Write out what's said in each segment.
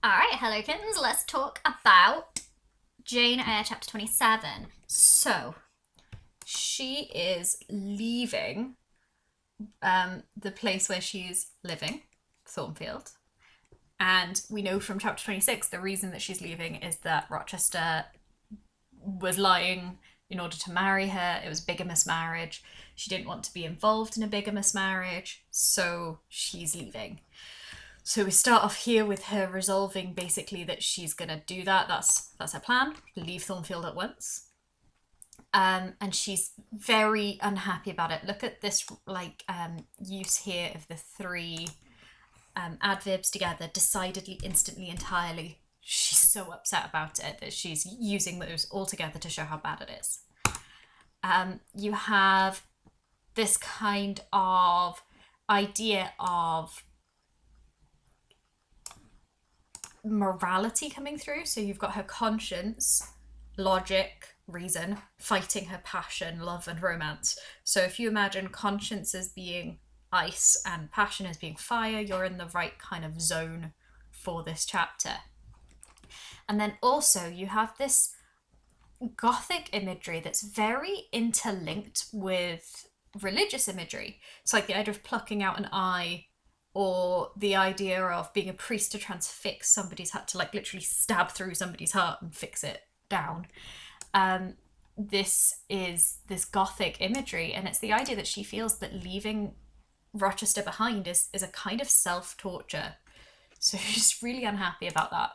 Alright, hello kittens, let's talk about Jane Eyre chapter 27. So, she is leaving the place where she's living, Thornfield. And we know from chapter 26 the reason that she's leaving is that Rochester was lying in order to marry her. It was bigamous marriage. She didn't want to be involved in a bigamous marriage, so she's leaving. So we start off here with her resolving basically that she's gonna do that. That's her plan. Leave Thornfield at once. And she's very unhappy about it. Look at this use here of the three adverbs together: decidedly, instantly, entirely. She's so upset about it that she's using those all together to show how bad it is. You have this kind of idea of morality coming through. So you've got her conscience, logic, reason fighting her passion, love, and romance. So if you imagine conscience as being ice and passion as being fire, you're in the right kind of zone for this chapter. And then also you have this Gothic imagery that's very interlinked with religious imagery. It's like the idea of plucking out an eye, or the idea of being a priest to transfix somebody's heart, to like literally stab through somebody's heart and fix it down. This is this Gothic imagery, and it's the idea that she feels that leaving Rochester behind is a kind of self-torture. So she's really unhappy about that.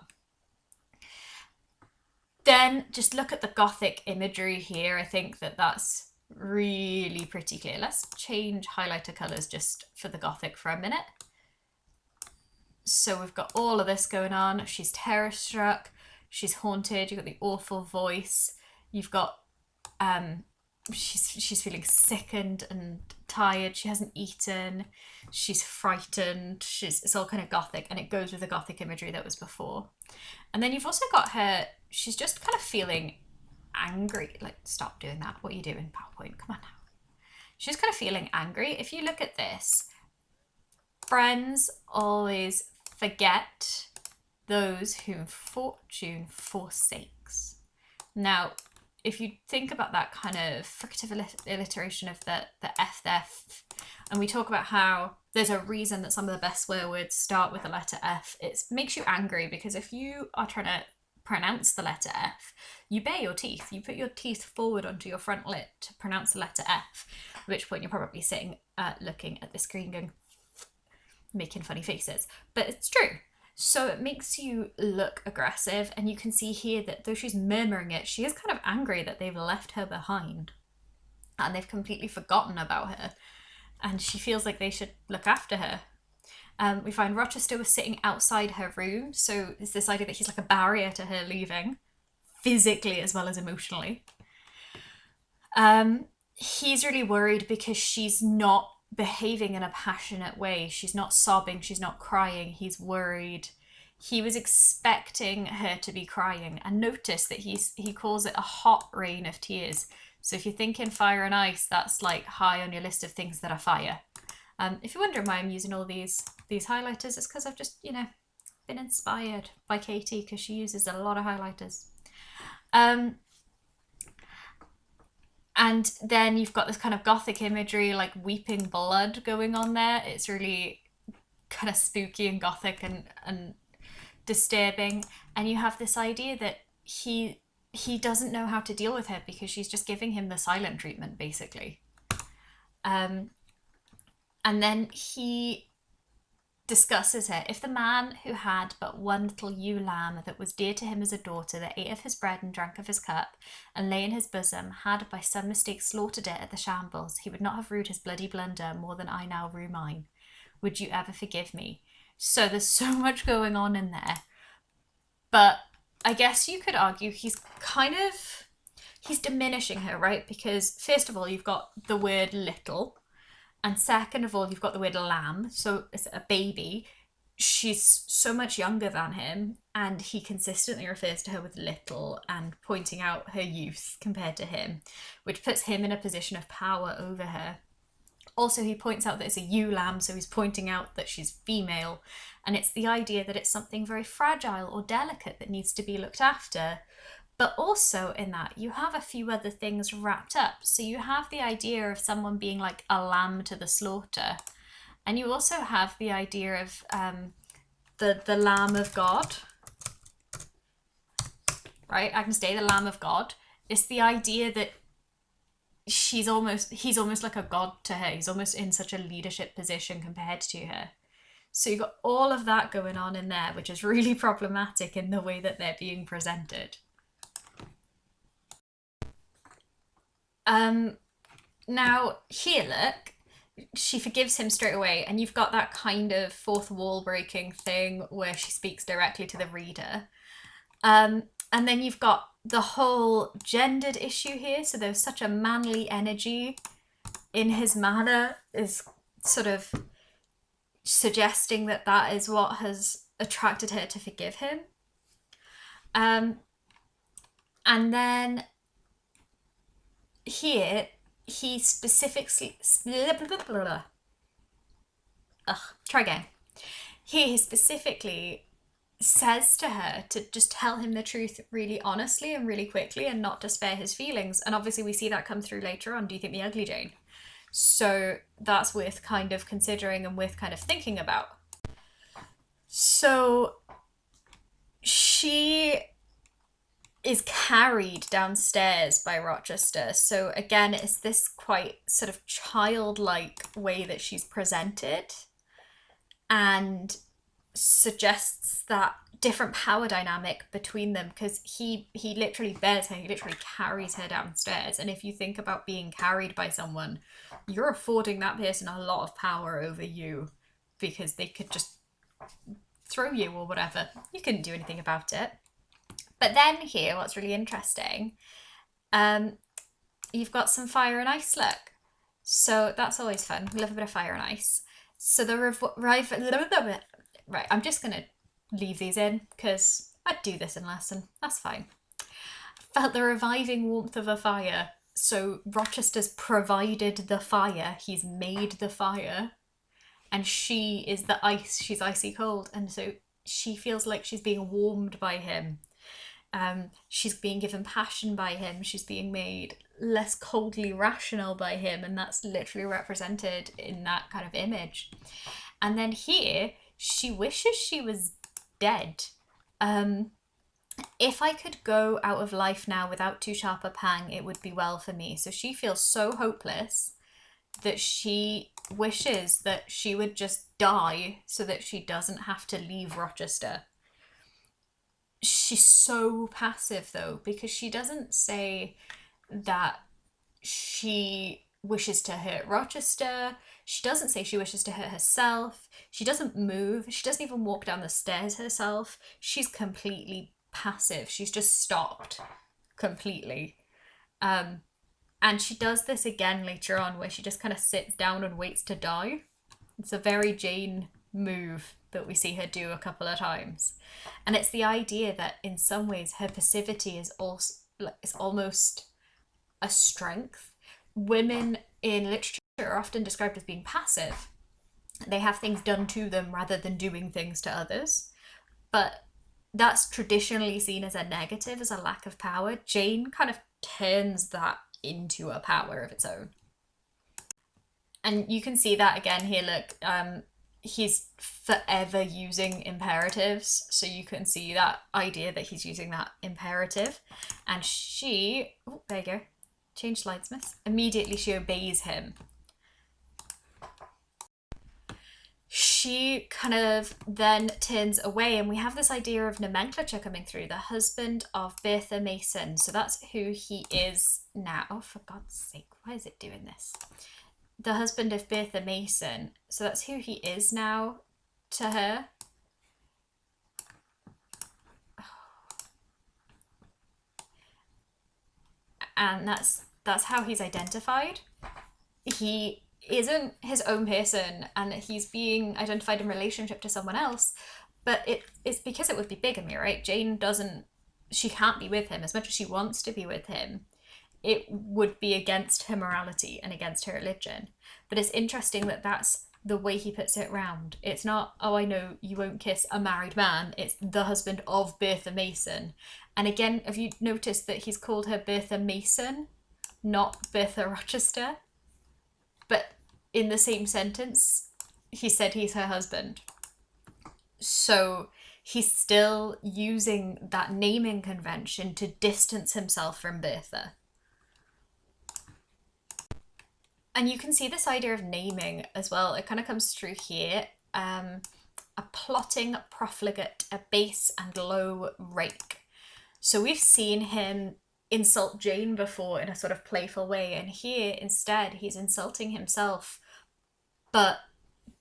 Then just look at the Gothic imagery here. I think that that's really pretty clear. Let's change highlighter colours just for the Gothic for a minute. So we've got all of this going on. She's terror-struck. She's haunted. You've got the awful voice. You've got she's feeling sickened and tired. She hasn't eaten. She's frightened. It's all kind of Gothic, and it goes with the Gothic imagery that was before. And then you've also got her. She's just kind of feeling angry. Like, stop doing that. What are you doing, PowerPoint? Come on now. She's kind of feeling angry. If you look at this, friends always forget those whom fortune forsakes. Now, if you think about that kind of fricative alliteration of the F there, and we talk about how there's a reason that some of the best swear words start with the letter F, it makes you angry, because if you are trying to pronounce the letter F, you bare your teeth. You put your teeth forward onto your front lip to pronounce the letter F, at which point you're probably sitting looking at the screen going, making funny faces. But it's true. So it makes you look aggressive, and you can see here that though she's murmuring it, she is kind of angry that they've left her behind and they've completely forgotten about her, and she feels like they should look after her. We find Rochester was sitting outside her room, so it's this idea that he's like a barrier to her leaving, physically as well as emotionally. He's really worried because she's not behaving in a passionate way. She's not sobbing, she's not crying. He's worried. He was expecting her to be crying, and notice that he calls it a hot rain of tears. So if you're thinking fire and ice, that's like high on your list of things that are fire. If you're wondering why I'm using all these highlighters, it's because I've just, been inspired by Katie, because she uses a lot of highlighters. And then you've got this kind of Gothic imagery, like weeping blood going on there. It's really kind of spooky and Gothic and disturbing. And you have this idea that he doesn't know how to deal with her because she's just giving him the silent treatment, basically. And then he discusses her. If the man who had but one little ewe lamb that was dear to him as a daughter, that ate of his bread and drank of his cup, and lay in his bosom, had by some mistake slaughtered it at the shambles, he would not have rued his bloody blunder more than I now rue mine. Would you ever forgive me? So there's so much going on in there. But I guess you could argue he's diminishing her, right? Because first of all, you've got the word little, and second of all, you've got the word lamb, so it's a baby. She's so much younger than him, and he consistently refers to her with little and pointing out her youth compared to him, which puts him in a position of power over her. Also, he points out that it's a ewe lamb, so he's pointing out that she's female. And it's the idea that it's something very fragile or delicate that needs to be looked after. But also in that, you have a few other things wrapped up. So you have the idea of someone being like a lamb to the slaughter. And you also have the idea of the Lamb of God. Right? Agnes Day, the Lamb of God. It's the idea that he's almost like a god to her. He's almost in such a leadership position compared to her. So you've got all of that going on in there, which is really problematic in the way that they're being presented. Now, here, look, she forgives him straight away, and you've got that kind of fourth wall breaking thing where she speaks directly to the reader. And then you've got the whole gendered issue here. So there's such a manly energy in his manner, is sort of suggesting that that is what has attracted her to forgive him. And then here he specifically try again. Here he specifically says to her to just tell him the truth really honestly and really quickly and not to spare his feelings. And obviously we see that come through later on. Do you think the ugly Jane? So that's worth kind of considering and worth kind of thinking about. So she is carried downstairs by Rochester. So again, it's this quite sort of childlike way that she's presented, and suggests that different power dynamic between them, because he literally bears her, he literally carries her downstairs. And if you think about being carried by someone, you're affording that person a lot of power over you, because they could just throw you or whatever. You couldn't do anything about it. But then here, what's really interesting, you've got some fire and ice, look. So that's always fun. We love a bit of fire and ice. So right, I'm just going to leave these in because I'd do this in lesson. That's fine. Felt the reviving warmth of a fire. So Rochester's provided the fire. He's made the fire. And she is the ice. She's icy cold. And so she feels like she's being warmed by him. She's being given passion by him. She's being made less coldly rational by him, and that's literally represented in that kind of image. And then here she wishes she was dead. If I could go out of life now without too sharp a pang, it would be well for me. So she feels so hopeless that she wishes that she would just die so that she doesn't have to leave Rochester. She's so passive though, because she doesn't say that she wishes to hurt Rochester. She doesn't say she wishes to hurt herself. She doesn't move. She doesn't even walk down the stairs herself. She's completely passive. She's just stopped completely. And she does this again later on where she just kind of sits down and waits to die. It's a very Jane move that we see her do a couple of times. And it's the idea that in some ways her passivity is also is almost a strength. Women in literature are often described as being passive. They have things done to them rather than doing things to others. But that's traditionally seen as a negative, as a lack of power. Jane kind of turns that into a power of its own. And you can see that again here, look, he's forever using imperatives. So you can see that idea that he's using that imperative. And she, oh, there you go, change slides, miss. Immediately she obeys him. She kind of then turns away, and we have this idea of nomenclature coming through. The husband of Bertha Mason. So that's who he is now. Oh, for God's sake, why is it doing this? The husband of Bertha Mason. So that's who he is now to her. And that's how he's identified. He isn't his own person, and he's being identified in relationship to someone else, but it's because it would be bigamy, right? Jane she can't be with him as much as she wants to be with him. it would be against her morality and against her religion. But it's interesting that that's the way he puts it round. It's not, oh, I know you won't kiss a married man. It's the husband of Bertha Mason. And again, have you noticed that he's called her Bertha Mason, not Bertha Rochester? But in the same sentence, he said he's her husband. So he's still using that naming convention to distance himself from Bertha. And you can see this idea of naming as well. It kind of comes through here. A plotting profligate, a base and low rake. So we've seen him insult Jane before in a sort of playful way, and here instead he's insulting himself, but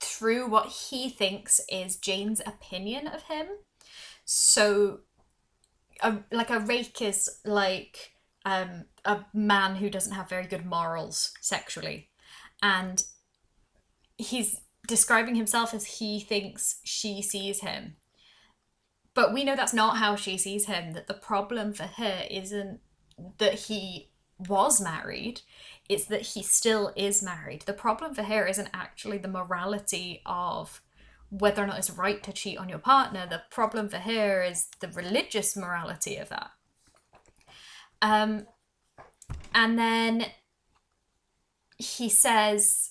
through what he thinks is Jane's opinion of him. So like a rake is like a man who doesn't have very good morals sexually, and he's describing himself as he thinks she sees him. But we know that's not how she sees him, that the problem for her isn't that he was married, it's that he still is married. The problem for her isn't actually the morality of whether or not it's right to cheat on your partner. The problem for her is the religious morality of that. And then he says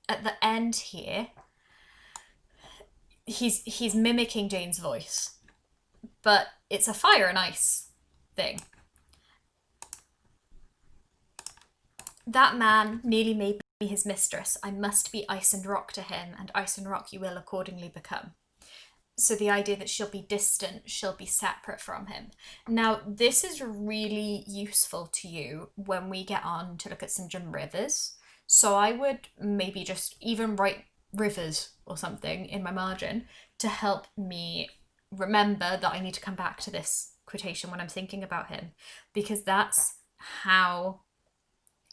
at the end here, he's mimicking Jane's voice, but it's a fire and ice thing. That man nearly made me his mistress. I must be ice and rock to him, and ice and rock you will accordingly become. So the idea that she'll be distant, she'll be separate from him. Now, this is really useful to you when we get on to look at St. John Rivers. So I would maybe just even write Rivers or something in my margin to help me remember that I need to come back to this quotation when I'm thinking about him, because that's how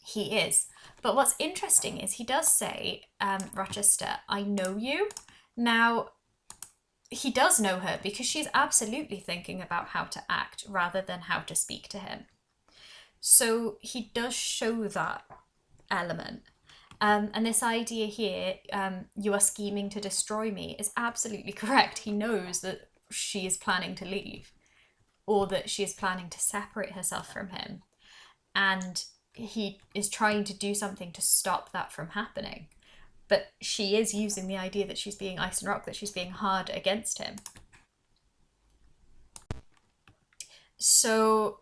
he is. But what's interesting is he does say, Rochester, I know you. Now, he does know her because she's absolutely thinking about how to act rather than how to speak to him. So he does show that element. And this idea here, you are scheming to destroy me, is absolutely correct. He knows that she is planning to leave, or that she is planning to separate herself from him. And he is trying to do something to stop that from happening. But she is using the idea that she's being ice and rock, that she's being hard against him. So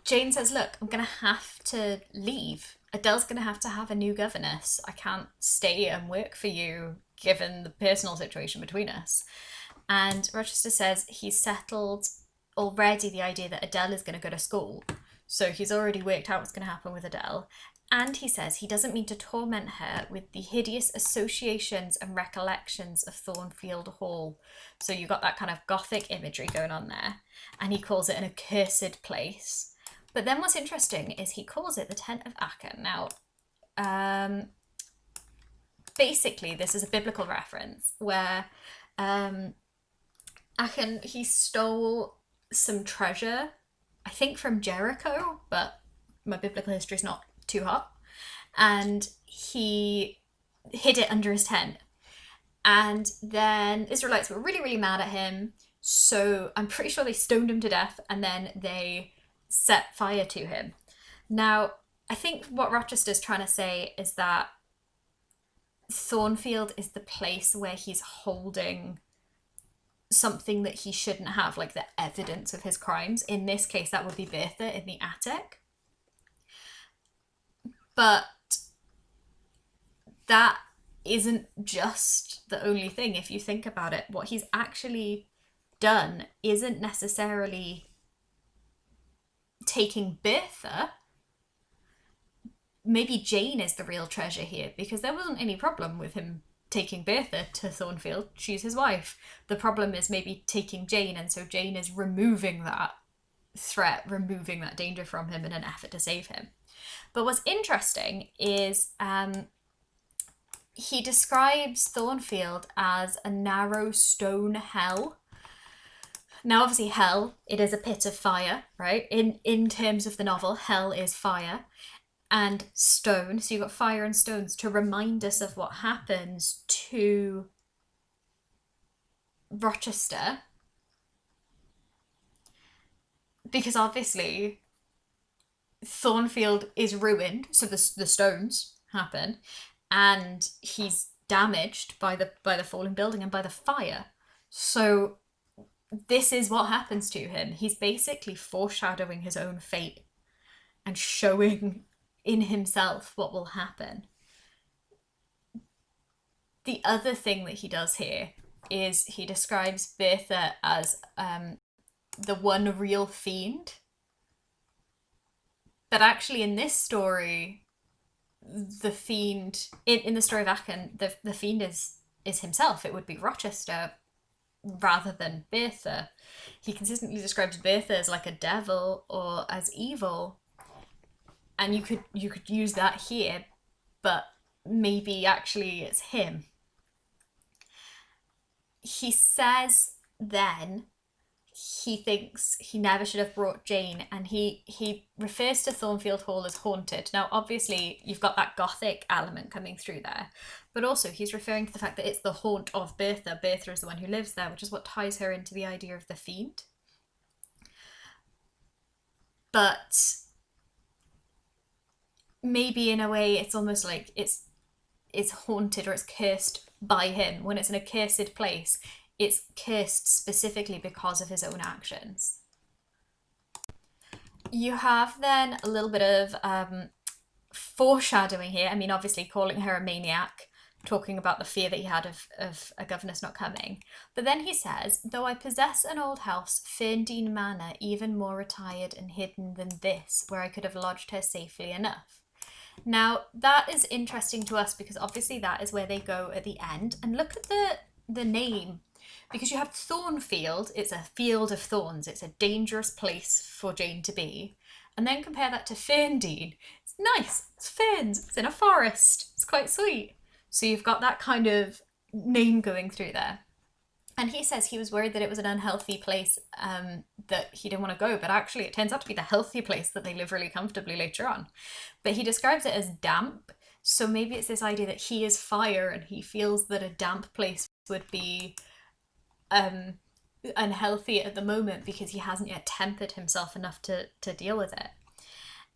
Jane says, look, I'm going to have to leave. Adele's going to have a new governess. I can't stay and work for you given the personal situation between us. And Rochester says he's settled already the idea that Adele is going to go to school. So he's already worked out what's going to happen with Adele. And he says he doesn't mean to torment her with the hideous associations and recollections of Thornfield Hall. So you got that kind of gothic imagery going on there. And he calls it an accursed place. But then what's interesting is he calls it the Tent of Achan. Now, basically, this is a biblical reference where Achan, he stole some treasure, I think from Jericho, but my biblical history is not too hot. And he hid it under his tent. And then Israelites were really, really mad at him. So I'm pretty sure they stoned him to death, and then they set fire to him. Now, I think what Rochester's trying to say is that Thornfield is the place where he's holding something that he shouldn't have, like the evidence of his crimes. In this case, that would be Bertha in the attic. But that isn't just the only thing. If you think about it, what he's actually done isn't necessarily taking Bertha. Maybe Jane is the real treasure here, because there wasn't any problem with him taking Bertha to Thornfield. She's his wife. The problem is maybe taking Jane, and so Jane is removing that threat, removing that danger from him in an effort to save him. But what's interesting is he describes Thornfield as a narrow stone hell. Now, obviously, hell, it is a pit of fire, right? In terms of the novel, hell is fire and stone. So you've got fire and stones to remind us of what happens to Rochester, because obviously Thornfield is ruined, so the stones happen, and he's damaged by the falling building and by the fire. So this is what happens to him. He's basically foreshadowing his own fate and showing in himself what will happen. The other thing that he does here is he describes Bertha as the one real fiend. But actually, in this story, the fiend in the story of Aachen, the fiend is himself. It would be Rochester rather than Bertha. He consistently describes Bertha as like a devil or as evil, and you could use that here, but maybe actually it's him. He says then he thinks he never should have brought Jane, and he refers to Thornfield Hall as haunted. Now, obviously, you've got that gothic element coming through there, but also he's referring to the fact that it's the haunt of Bertha. Bertha is the one who lives there, which is what ties her into the idea of the fiend. But maybe in a way, it's almost like it's haunted or it's cursed by him. When it's in a cursed place, it's cursed specifically because of his own actions. You have then a little bit of foreshadowing here. I mean, obviously calling her a maniac, talking about the fear that he had of a governess not coming. But then he says, though I possess an old house, Ferndean Manor, even more retired and hidden than this, where I could have lodged her safely enough. Now, that is interesting to us because obviously that is where they go at the end. And look at the name. Because you have Thornfield, it's a field of thorns. It's a dangerous place for Jane to be. And then compare that to Ferndean. It's nice. It's ferns. It's in a forest. It's quite sweet. So you've got that kind of name going through there. And he says he was worried that it was an unhealthy place, that he didn't want to go. But actually, it turns out to be the healthy place that they live really comfortably later on. But he describes it as damp. So maybe it's this idea that he is fire and he feels that a damp place would be unhealthy at the moment because he hasn't yet tempered himself enough to deal with it.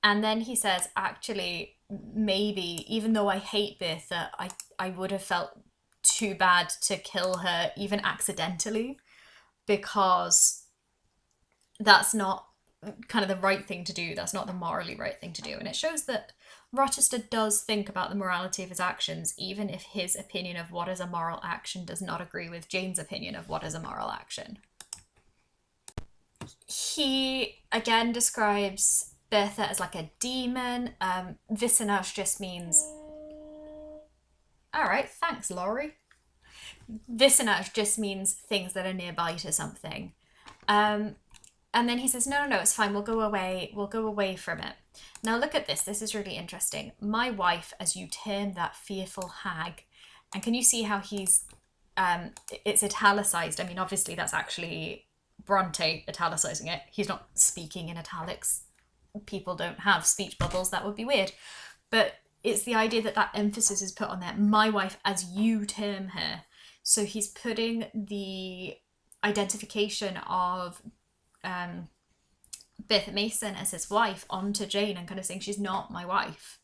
And then he says, actually, maybe, even though I hate Bertha, I would have felt too bad to kill her, even accidentally, because that's not kind of the right thing to do. That's not the morally right thing to do. And it shows that Rochester does think about the morality of his actions, even if his opinion of what is a moral action does not agree with Jane's opinion of what is a moral action. He again describes Bertha as like a demon. Vicinage just means... All right, thanks, Laurie. Vicinage just means things that are nearby to something. And then he says, no, it's fine. We'll go away from it. Now look at this. This is really interesting. My wife, as you term that fearful hag. And can you see how he's, it's italicized. I mean, obviously that's actually Bronte italicizing it. He's not speaking in italics. People don't have speech bubbles. That would be weird. But it's the idea that emphasis is put on that. My wife, as you term her. So he's putting the identification of Bertha Mason as his wife onto Jane and kind of saying she's not my wife.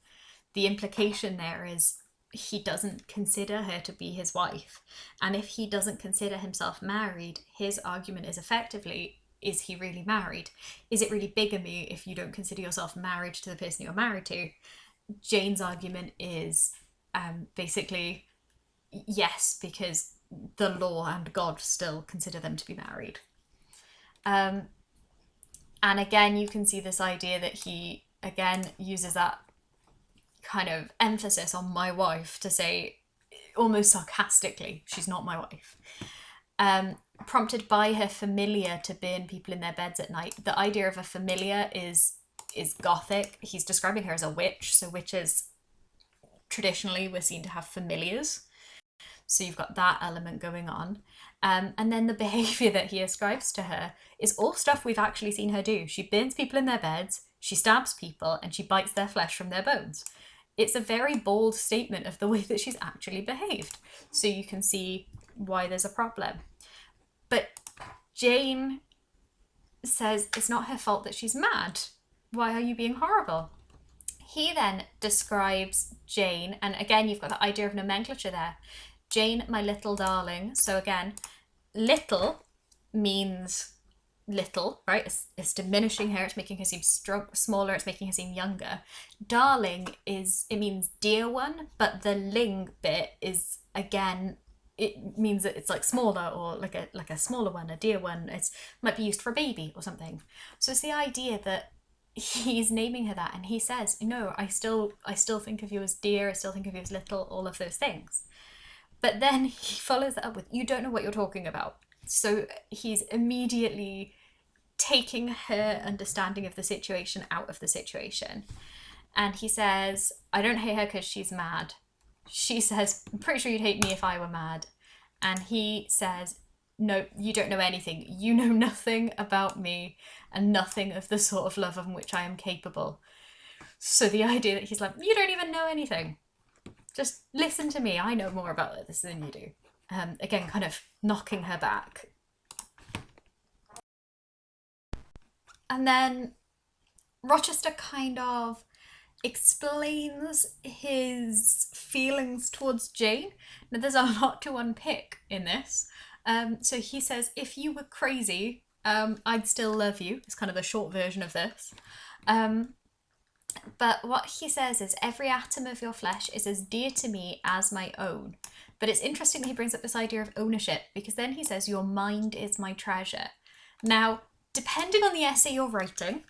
The implication there is he doesn't consider her to be his wife. And if he doesn't consider himself married, his argument is effectively, is he really married? Is it really bigamy if you don't consider yourself married to the person you're married to? Jane's argument is basically yes, because the law and God still consider them to be married. And again, you can see this idea that he, again, uses that kind of emphasis on my wife to say, almost sarcastically, she's not my wife. Prompted by her familiar to burn people in their beds at night. The idea of a familiar is Gothic. He's describing her as a witch, so witches traditionally were seen to have familiars. So you've got that element going on. And then the behaviour that he ascribes to her is all stuff we've actually seen her do. She burns people in their beds, she stabs people, and she bites their flesh from their bones. It's a very bold statement of the way that she's actually behaved. So you can see why there's a problem. But Jane says it's not her fault that she's mad. Why are you being horrible? He then describes Jane, and again, you've got the idea of nomenclature there. Jane, my little darling. So again, little means little, right? It's diminishing her, it's making her seem smaller, it's making her seem younger. Darling it means dear one, but the ling bit is, again, it means that it's like smaller, or like a smaller one, a dear one. It might be used for a baby or something. So it's the idea that he's naming her that, and he says, no, I still think of you as dear, I still think of you as little, all of those things. But then he follows that up with, you don't know what you're talking about. So he's immediately taking her understanding of the situation out of the situation. And he says, I don't hate her because she's mad. She says, I'm pretty sure you'd hate me if I were mad. And he says, no, you don't know anything. You know nothing about me and nothing of the sort of love of which I am capable. So the idea that he's like, you don't even know anything. Just listen to me. I know more about this than you do. Again, kind of knocking her back. And then Rochester kind of explains his feelings towards Jane. Now, there's a lot to unpick in this. So he says, if you were crazy, I'd still love you. It's kind of a short version of this. But what he says is, every atom of your flesh is as dear to me as my own. But it's interesting that he brings up this idea of ownership, because then he says, your mind is my treasure. Now, depending on the essay you're writing,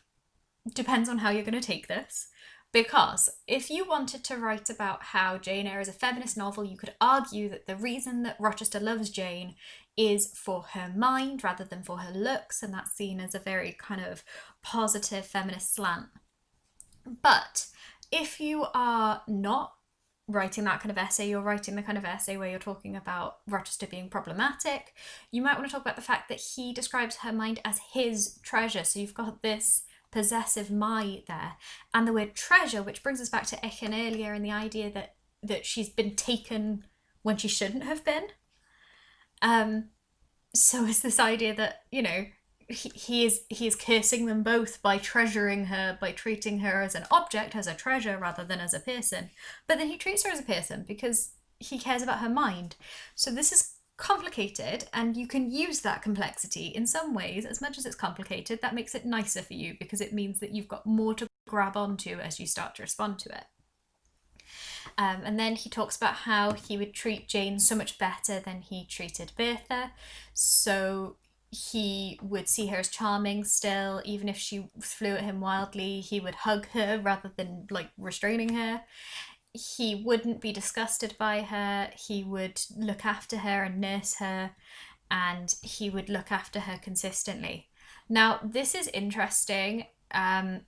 depends on how you're going to take this. Because if you wanted to write about how Jane Eyre is a feminist novel, you could argue that the reason that Rochester loves Jane is for her mind rather than for her looks, and that's seen as a very kind of positive feminist slant. But if you are not writing that kind of essay, you're writing the kind of essay where you're talking about Rochester being problematic, you might want to talk about the fact that he describes her mind as his treasure. So you've got this possessive my there, and the word treasure, which brings us back to Echen earlier, and the idea that she's been taken when she shouldn't have been. So it's this idea that, you know, he is cursing them both by treasuring her, by treating her as an object, as a treasure, rather than as a person. But then he treats her as a person because he cares about her mind. So this is complicated, and you can use that complexity in some ways. As much as it's complicated, that makes it nicer for you, because it means that you've got more to grab onto as you start to respond to it. And then he talks about how he would treat Jane so much better than he treated Bertha. So he would see her as charming still, even if she flew at him wildly. He would hug her rather than like restraining her. He wouldn't be disgusted by her. He would look after her and nurse her, and he would look after her consistently. Now, this is interesting. I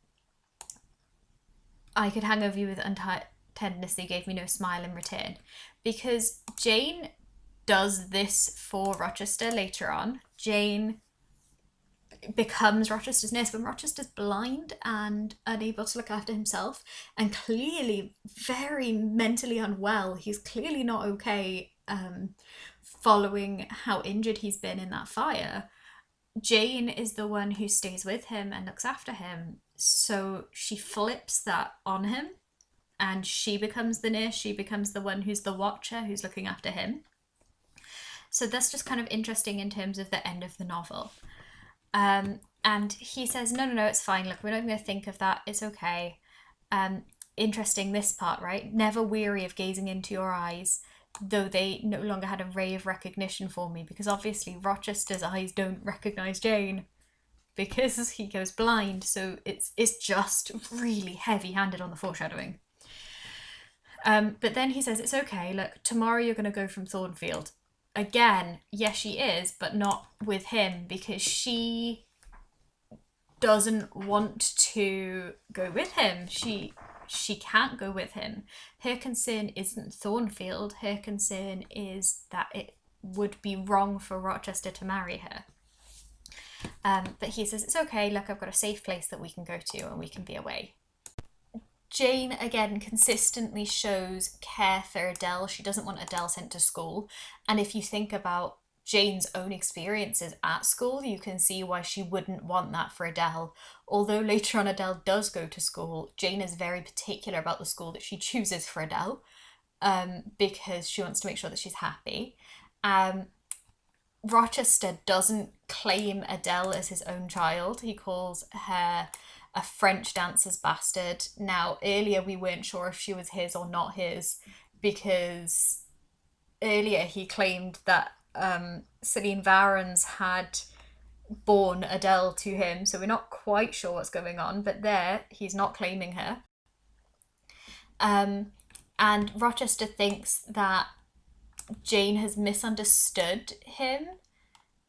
could hang over you with untied tenderness, you gave me no smile in return, because Jane does this for Rochester later on. Jane becomes Rochester's nurse when Rochester's blind and unable to look after himself, and clearly very mentally unwell. He's clearly not okay following how injured he's been in that fire. Jane is the one who stays with him and looks after him, so she flips that on him, and she becomes the nurse. She becomes the one who's the watcher, who's looking after him. So that's just kind of interesting in terms of the end of the novel. And he says, no, it's fine. Look, we're not even going to think of that. It's okay. Interesting, this part, right? Never weary of gazing into your eyes, though they no longer had a ray of recognition for me, because obviously Rochester's eyes don't recognise Jane because he goes blind. So it's just really heavy-handed on the foreshadowing. But then he says, it's okay. Look, tomorrow you're going to go from Thornfield. Again, yes, she is, but not with him, because she doesn't want to go with him. She that she can't go with him. Her concern isn't Thornfield, her concern is that it would be wrong for Rochester to marry her. But he says, it's okay, look, I've got a safe place that we can go to and we can be away. Jane, again, consistently shows care for Adele. She doesn't want Adele sent to school. And if you think about Jane's own experiences at school, you can see why she wouldn't want that for Adele. Although later on Adele does go to school, Jane is very particular about the school that she chooses for Adele, because she wants to make sure that she's happy. Rochester doesn't claim Adele as his own child. He calls her a French dancer's bastard. Now, earlier we weren't sure if she was his or not his, because earlier he claimed that Celine Varens had born Adele to him, so we're not quite sure what's going on, but there, he's not claiming her. And Rochester thinks that Jane has misunderstood him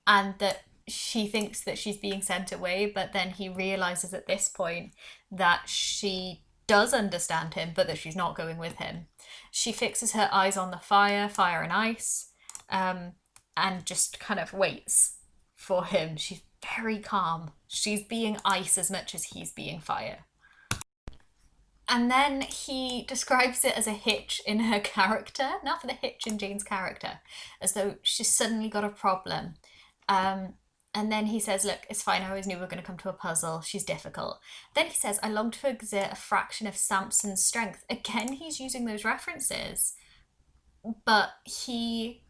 and that she thinks that she's being sent away, but then he realizes at this point that she does understand him, but that she's not going with him. She fixes her eyes on the fire and ice, and just kind of waits for him. She's very calm. She's being ice as much as he's being fire. And then he describes it as a hitch in her character, not for the hitch in Jane's character, as though she's suddenly got a problem. And then he says, look, it's fine, I always knew we were going to come to a puzzle, she's difficult. Then he says, I long to exert a fraction of Samson's strength. Again, he's using those references, but he,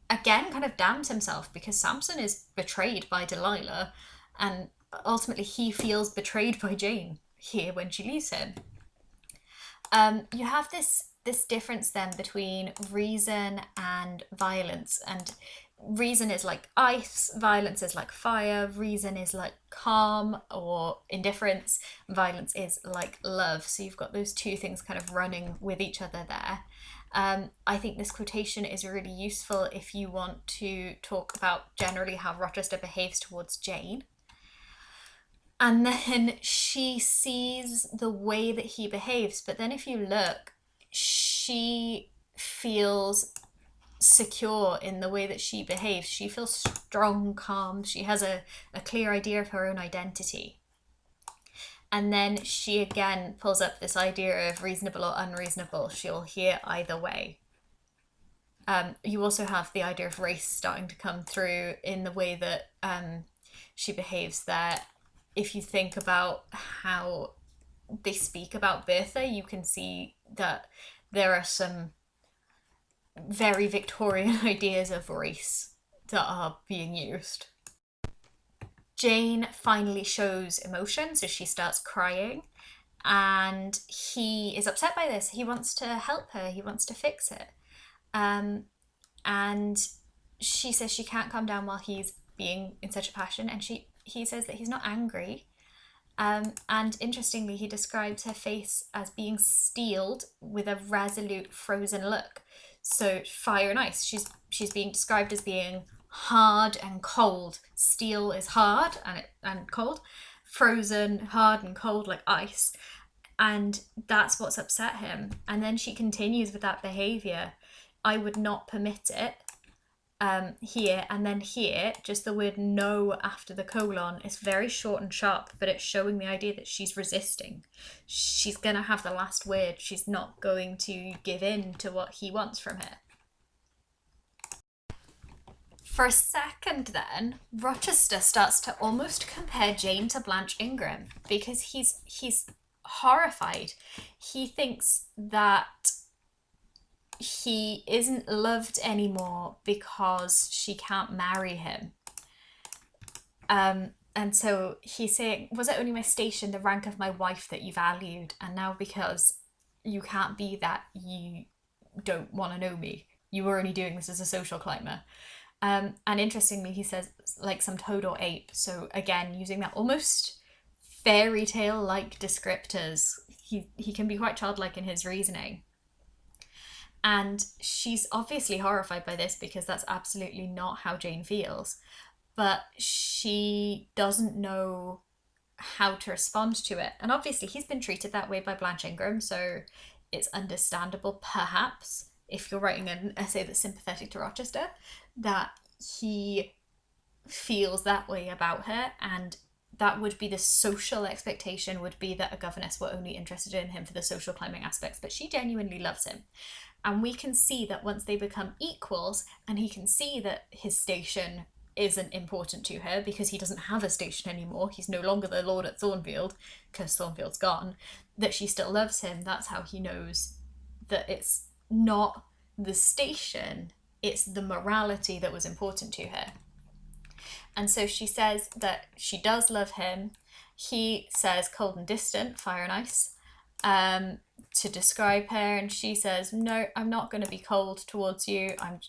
again, kind of damns himself because Samson is betrayed by Delilah, and ultimately he feels betrayed by Jane here when she leaves him. You have this difference then between reason and violence, and reason is like ice, violence is like fire, reason is like calm or indifference, violence is like love. So you've got those two things kind of running with each other there. I think this quotation is really useful if you want to talk about generally how Rochester behaves towards Jane. And then she sees the way that he behaves, but then if you look, she feels secure in the way that she behaves. She feels strong, calm. She has a clear idea of her own identity. And then she again pulls up this idea of reasonable or unreasonable. She'll hear either way. You also have the idea of race starting to come through in the way that she behaves there. If you think about how they speak about Bertha, you can see that there are some very Victorian ideas of race that are being used. Jane finally shows emotion, so she starts crying, and he is upset by this. He wants to help her, he wants to fix it. And she says she can't calm down while he's being in such a passion, and he says that he's not angry. And interestingly, he describes her face as being steeled with a resolute frozen look. So fire and ice, she's being described as being hard and cold. Steel is hard and cold. Frozen, hard and cold like ice. And that's what's upset him. And then she continues with that behaviour. I would not permit it. Here, and then here, just the word no after the colon is very short and sharp, but it's showing the idea that she's resisting. She's gonna have the last word. She's not going to give in to what he wants from her. For a second then, Rochester starts to almost compare Jane to Blanche Ingram because he's horrified. He thinks that he isn't loved anymore because she can't marry him. And so he's saying, was it only my station, the rank of my wife that you valued? And now because you can't be that, you don't want to know me. You were only doing this as a social climber. And interestingly, he says, like some toad or ape. So again, using that almost fairy tale-like descriptors. He can be quite childlike in his reasoning. And she's obviously horrified by this because that's absolutely not how Jane feels. But she doesn't know how to respond to it. And obviously, he's been treated that way by Blanche Ingram, so it's understandable, perhaps, if you're writing an essay that's sympathetic to Rochester, that he feels that way about her. And that would be the social expectation, would be that a governess were only interested in him for the social climbing aspects, but she genuinely loves him. And we can see that once they become equals, and he can see that his station isn't important to her because he doesn't have a station anymore, he's no longer the lord at Thornfield because Thornfield's gone, that she still loves him. That's how he knows that it's not the station, it's the morality that was important to her. And so she says that she does love him. He says cold and distant, fire and ice, to describe her, and she says, no, I'm not going to be cold towards you. I'm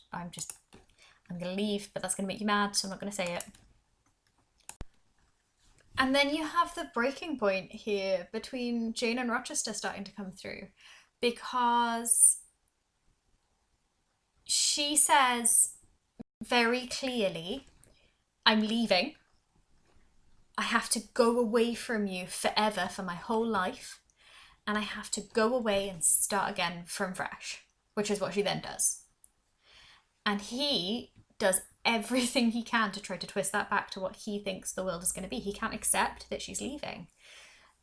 going to leave, but that's going to make you mad, so I'm not going to say it. And then you have the breaking point here between Jane and Rochester starting to come through, because she says very clearly, I'm leaving. I have to go away from you forever, for my whole life, and I have to go away and start again from fresh, which is what she then does. And he does everything he can to try to twist that back to what he thinks the world is going to be. He can't accept that she's leaving.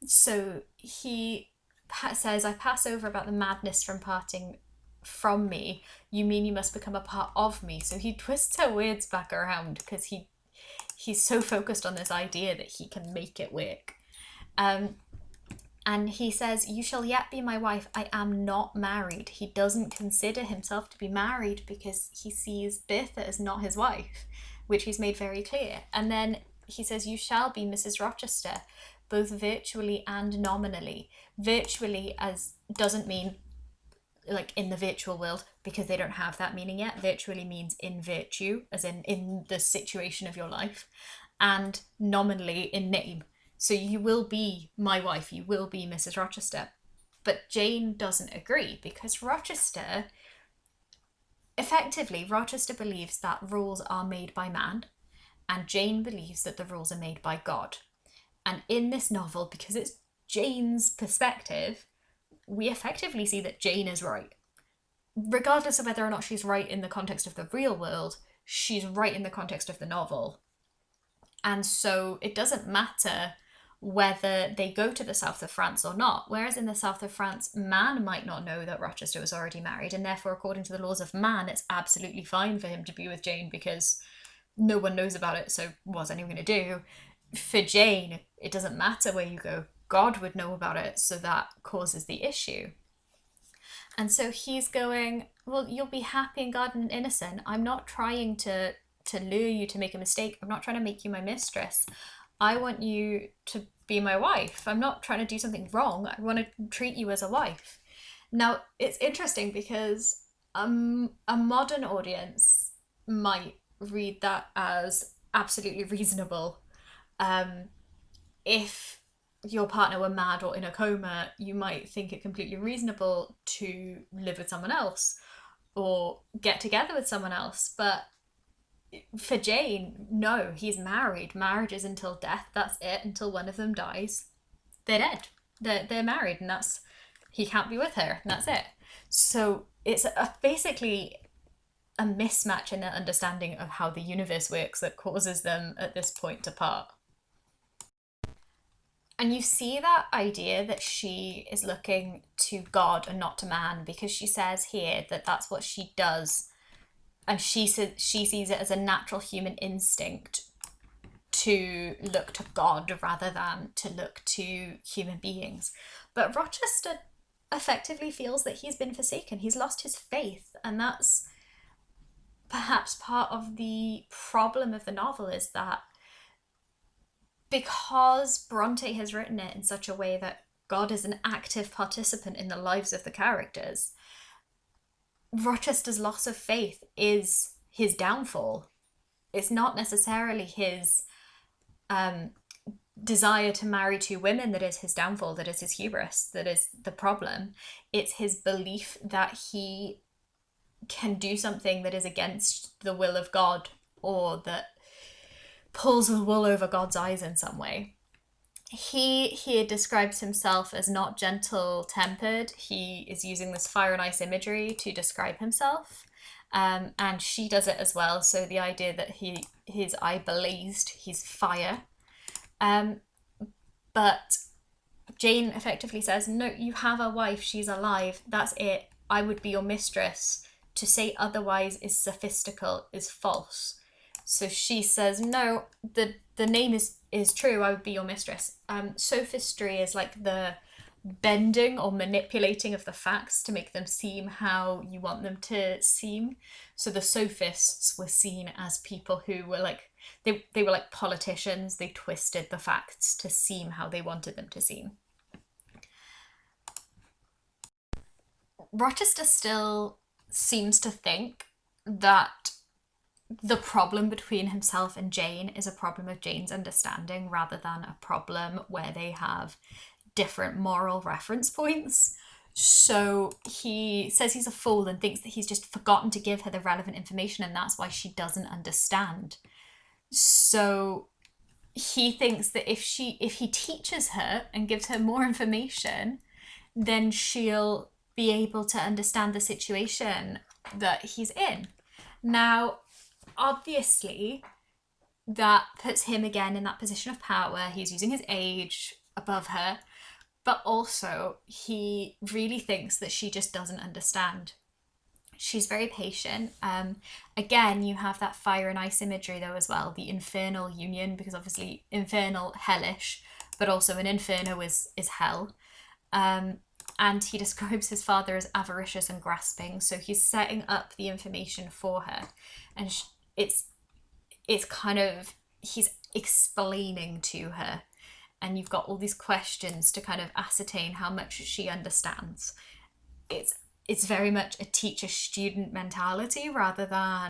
So he says, I pass over about the madness from parting from me. You mean you must become a part of me? So he twists her words back around because he's so focused on this idea that he can make it work. And he says, you shall yet be my wife. I am not married. He doesn't consider himself to be married because he sees Bertha as not his wife, which he's made very clear. And then he says, you shall be Mrs. Rochester, both virtually and nominally. Virtually as doesn't mean like in the virtual world, because they don't have that meaning yet. Virtually means in virtue, as in the situation of your life, and nominally in name. So you will be my wife, you will be Mrs. Rochester. But Jane doesn't agree, because Rochester believes that rules are made by man, and Jane believes that the rules are made by God. And in this novel, because it's Jane's perspective, we effectively see that Jane is right. Regardless of whether or not she's right in the context of the real world, she's right in the context of the novel. And so it doesn't matter whether they go to the south of France or not. Whereas in the south of France, man might not know that Rochester was already married, and therefore, according to the laws of man, it's absolutely fine for him to be with Jane because no one knows about it, so what's anyone going to do? For Jane, it doesn't matter where you go. God would know about it, so that causes the issue. And so he's going, well, you'll be happy in God and innocent. I'm not trying to lure you to make a mistake. I'm not trying to make you my mistress. I want you to be my wife. I'm not trying to do something wrong. I want to treat you as a wife. Now, it's interesting because a modern audience might read that as absolutely reasonable. If your partner were mad or in a coma, you might think it completely reasonable to live with someone else or get together with someone else. But for Jane, no, he's married. Marriage is until death. That's it. Until one of them dies, they're dead. They're married, and that's, he can't be with her, and that's it. So it's basically a mismatch in their understanding of how the universe works that causes them at this point to part. And you see that idea that she is looking to God and not to man, because she says here that that's what she does. And she sees it as a natural human instinct to look to God rather than to look to human beings. But Rochester effectively feels that he's been forsaken. He's lost his faith. And that's perhaps part of the problem of the novel, is that because Bronte has written it in such a way that God is an active participant in the lives of the characters, Rochester's loss of faith is his downfall. It's not necessarily his desire to marry two women that is his downfall, that is his hubris, that is the problem. It's his belief that he can do something that is against the will of God, or that pulls the wool over God's eyes in some way. He here describes himself as not gentle tempered. He is using this fire and ice imagery to describe himself. And she does it as well. So the idea that his eye blazed, he's fire. Um, but Jane effectively says, no, you have a wife, she's alive, that's it. I would be your mistress. To say otherwise is sophistical, is false. So she says, no, the name is true, I would be your mistress. Sophistry is like the bending or manipulating of the facts to make them seem how you want them to seem. So the sophists were seen as people who were like, they were like politicians. They twisted the facts to seem how they wanted them to seem. Rochester still seems to think that the problem between himself and Jane is a problem of Jane's understanding rather than a problem where they have different moral reference points. So he says he's a fool and thinks that he's just forgotten to give her the relevant information, and that's why she doesn't understand. So he thinks that if he teaches her and gives her more information, then she'll be able to understand the situation that he's in. Now, obviously, that puts him again in that position of power. He's using his age above her, but also he really thinks that she just doesn't understand. She's very patient. Again, you have that fire and ice imagery though as well, the infernal union, because obviously infernal, hellish, but also an inferno is hell. And he describes his father as avaricious and grasping, so he's setting up the information for her, and it's kind of, he's explaining to her, and you've got all these questions to kind of ascertain how much she understands. It's very much a teacher-student mentality rather than.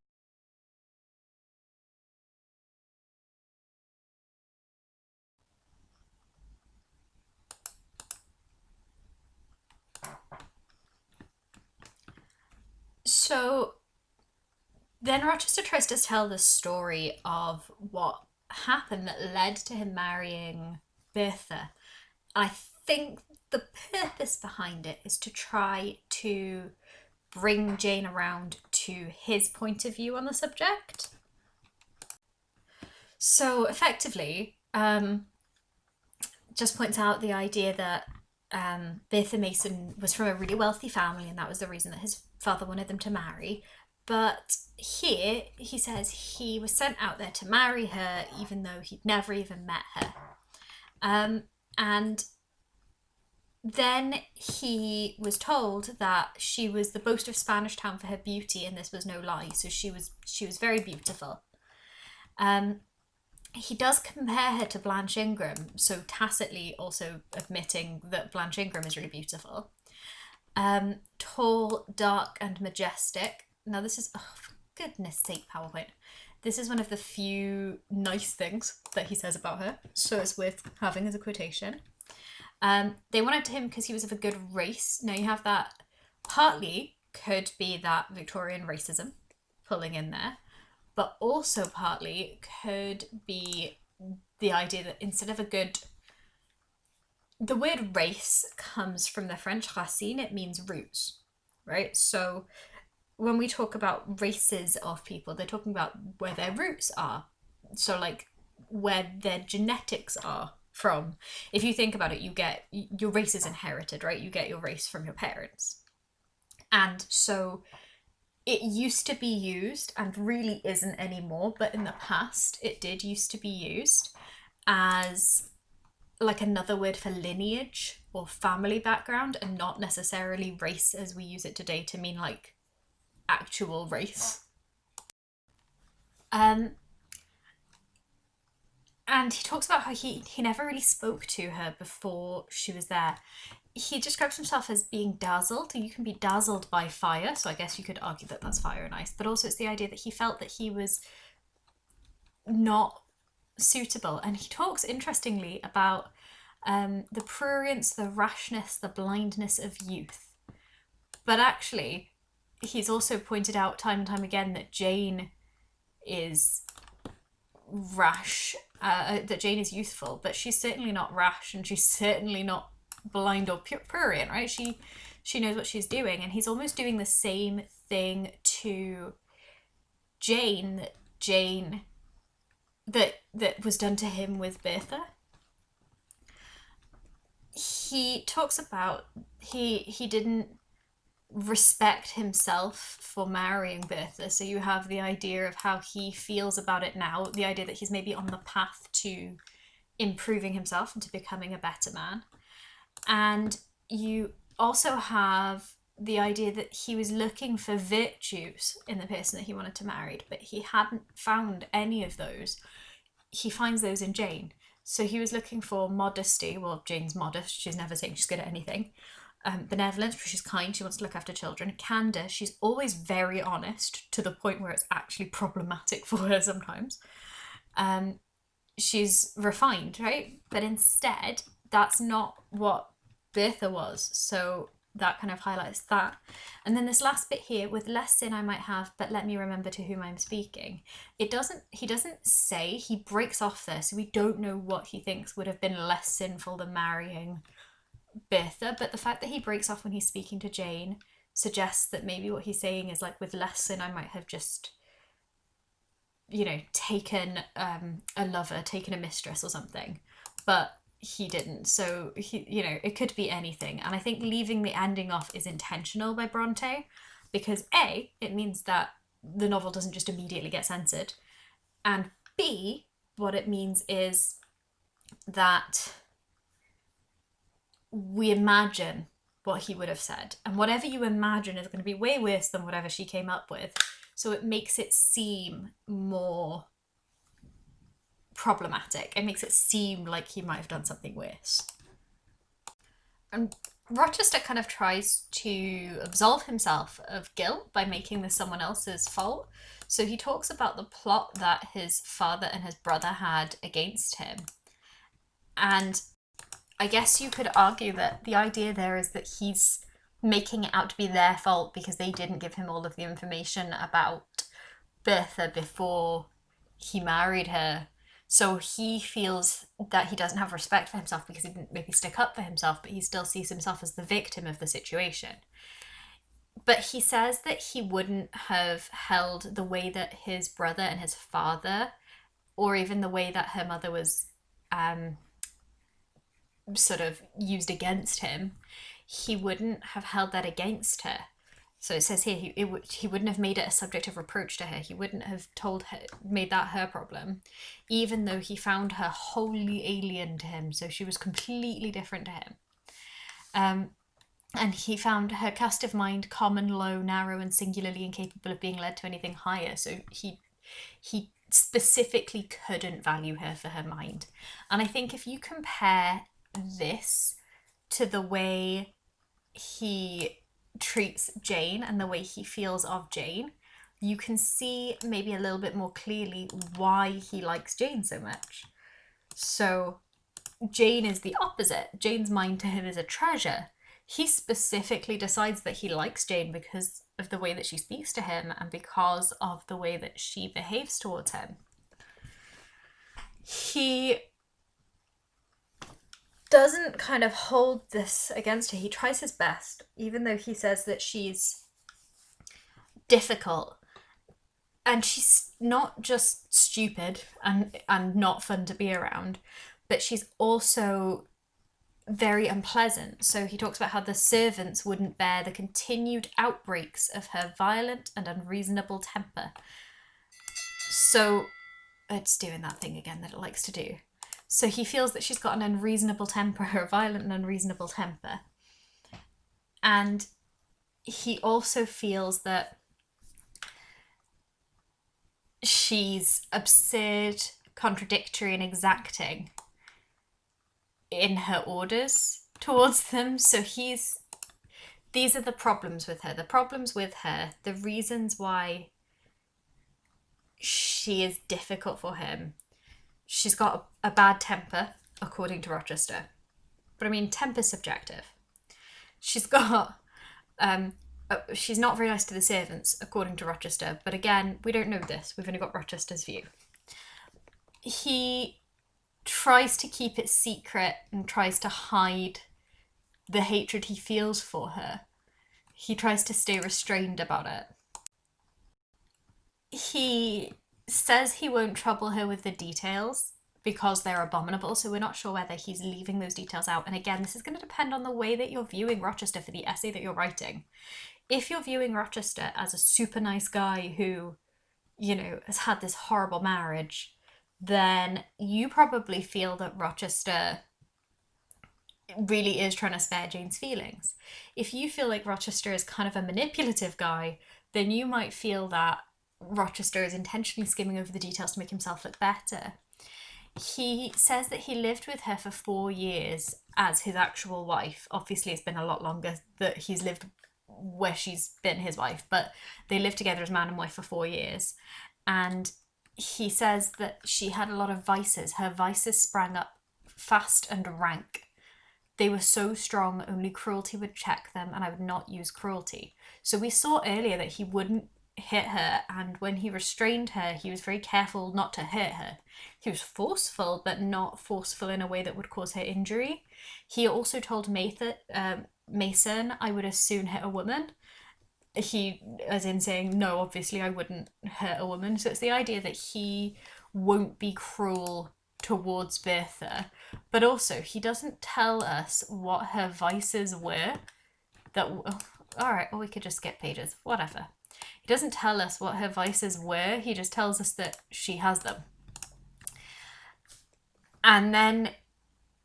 So then Rochester tries to tell the story of what happened that led to him marrying Bertha. I think the purpose behind it is to try to bring Jane around to his point of view on the subject. So effectively, just points out the idea that Bertha Mason was from a really wealthy family, and that was the reason that his father wanted them to marry. But here he says he was sent out there to marry her, even though he'd never even met her. And then he was told that she was the boast of Spanish Town for her beauty, and this was no lie. So she was very beautiful. He does compare her to Blanche Ingram, so tacitly also admitting that Blanche Ingram is really beautiful. Tall, dark, and majestic. Now this is, oh, for goodness sake, PowerPoint. This is one of the few nice things that he says about her, so it's worth having as a quotation. They wanted him because he was of a good race. Now you have that, partly could be that Victorian racism pulling in there, but also partly could be the idea that instead of a good, the word race comes from the French racine, it means roots, right? So when we talk about races of people, they're talking about where their roots are. So like where their genetics are from. If you think about it, you get, your race is inherited, right? You get your race from your parents. And so it used to be used, and really isn't anymore, but in the past it did used to be used as like another word for lineage or family background, and not necessarily race as we use it today to mean like actual race. And he talks about how he never really spoke to her before she was there. He describes himself as being dazzled. You can be dazzled by fire, so I guess you could argue that that's fire and ice, but also it's the idea that he felt that he was not suitable. And he talks interestingly about the prurience, the rashness, the blindness of youth. But actually, he's also pointed out time and time again that Jane is rash that Jane is youthful, but she's certainly not rash, and she's certainly not blind or prurient, right? She knows what she's doing, and he's almost doing the same thing to Jane that was done to him with Bertha. He talks about he didn't respect himself for marrying Bertha. So you have the idea of how he feels about it now, the idea that he's maybe on the path to improving himself and to becoming a better man. And you also have the idea that he was looking for virtues in the person that he wanted to marry, but he hadn't found any of those. He finds those in Jane. So he was looking for modesty. Well, Jane's modest. She's never saying she's good at anything. Benevolence, because she's kind. She wants to look after children. Candor. She's always very honest, to the point where it's actually problematic for her sometimes. She's refined, right? But instead, that's not what Bertha was. So that kind of highlights that. And then this last bit here, with less sin I might have, but let me remember to whom I'm speaking. He doesn't say, he breaks off there, so we don't know what he thinks would have been less sinful than marrying Bertha, but the fact that he breaks off when he's speaking to Jane suggests that maybe what he's saying is like, with less sin I might have just, taken a lover, taken a mistress or something, but he didn't. So it could be anything. And I think leaving the ending off is intentional by Bronte, because A, it means that the novel doesn't just immediately get censored, and B, what it means is that we imagine what he would have said, and whatever you imagine is going to be way worse than whatever she came up with, so it makes it seem more problematic. It makes it seem like he might have done something worse. And Rochester kind of tries to absolve himself of guilt by making this someone else's fault. So he talks about the plot that his father and his brother had against him. And I guess you could argue that the idea there is that he's making it out to be their fault because they didn't give him all of the information about Bertha before he married her. So he feels that he doesn't have respect for himself because he didn't maybe stick up for himself, but he still sees himself as the victim of the situation. But he says that he wouldn't have held the way that his brother and his father, or even the way that her mother was sort of used against him, he wouldn't have held that against her. So it says here, he wouldn't have made it a subject of reproach to her. He wouldn't have made that her problem, even though he found her wholly alien to him. So she was completely different to him. And he found her cast of mind common, low, narrow, and singularly incapable of being led to anything higher. So he specifically couldn't value her for her mind. And I think if you compare this to the way he treats Jane and the way he feels of Jane, you can see maybe a little bit more clearly why he likes Jane so much. So Jane is the opposite. Jane's mind to him is a treasure. He specifically decides that he likes Jane because of the way that she speaks to him and because of the way that she behaves towards him. He doesn't kind of hold this against her. He tries his best, even though he says that she's difficult. And she's not just stupid and not fun to be around, but she's also very unpleasant. So he talks about how the servants wouldn't bear the continued outbreaks of her violent and unreasonable temper. So it's doing that thing again that it likes to do. So he feels that she's got an unreasonable temper, a violent and unreasonable temper. And he also feels that she's absurd, contradictory, and exacting in her orders towards them. So these are the problems with her. The problems with her, the reasons why she is difficult for him. She's got a bad temper, according to Rochester. But I mean, temper's subjective. She's got, she's not very nice to the servants, according to Rochester. But again, we don't know this. We've only got Rochester's view. He tries to keep it secret and tries to hide the hatred he feels for her. He tries to stay restrained about it. He says he won't trouble her with the details because they're abominable, so we're not sure whether he's leaving those details out. And again, this is going to depend on the way that you're viewing Rochester for the essay that you're writing. If you're viewing Rochester as a super nice guy who, you know, has had this horrible marriage, then you probably feel that Rochester really is trying to spare Jane's feelings. If you feel like Rochester is kind of a manipulative guy, then you might feel that Rochester is intentionally skimming over the details to make himself look better. He says that he lived with her for 4 years as his actual wife. Obviously, it's been a lot longer that he's lived where she's been his wife, but they lived together as man and wife for 4 years. And he says that she had a lot of vices. Her vices sprang up fast and rank. They were so strong, only cruelty would check them, and I would not use cruelty. So we saw earlier that he wouldn't hit her, and when he restrained her, he was very careful not to hurt her. He was forceful, but not forceful in a way that would cause her injury. He also told Mason, I would as soon hit a woman. He, as in saying, no, obviously I wouldn't hurt a woman. So it's the idea that he won't be cruel towards Bertha, but also he doesn't tell us what her vices were. Alright, well, we could just skip pages, whatever. He doesn't tell us what her vices were, he just tells us that she has them. And then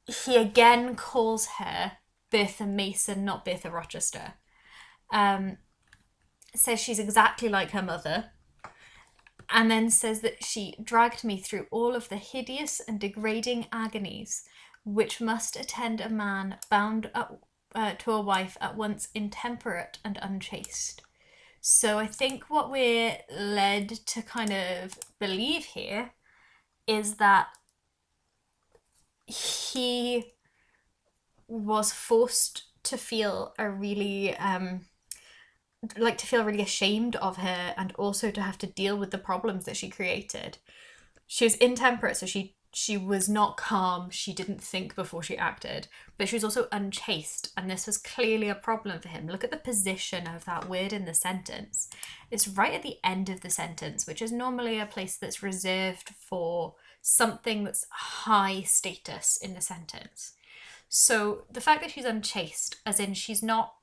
he again calls her Bertha Mason, not Bertha Rochester. Says she's exactly like her mother, and then says that she dragged me through all of the hideous and degrading agonies which must attend a man bound up to a wife at once intemperate and unchaste. So I think what we're led to kind of believe here is that he was forced to feel a really to feel really ashamed of her, and also to have to deal with the problems that she created. She was intemperate, so she was not calm, she didn't think before she acted, but she was also unchaste, and this was clearly a problem for him. Look at the position of that word in the sentence. It's right at the end of the sentence, which is normally a place that's reserved for something that's high status in the sentence. So the fact that she's unchaste, as in she's not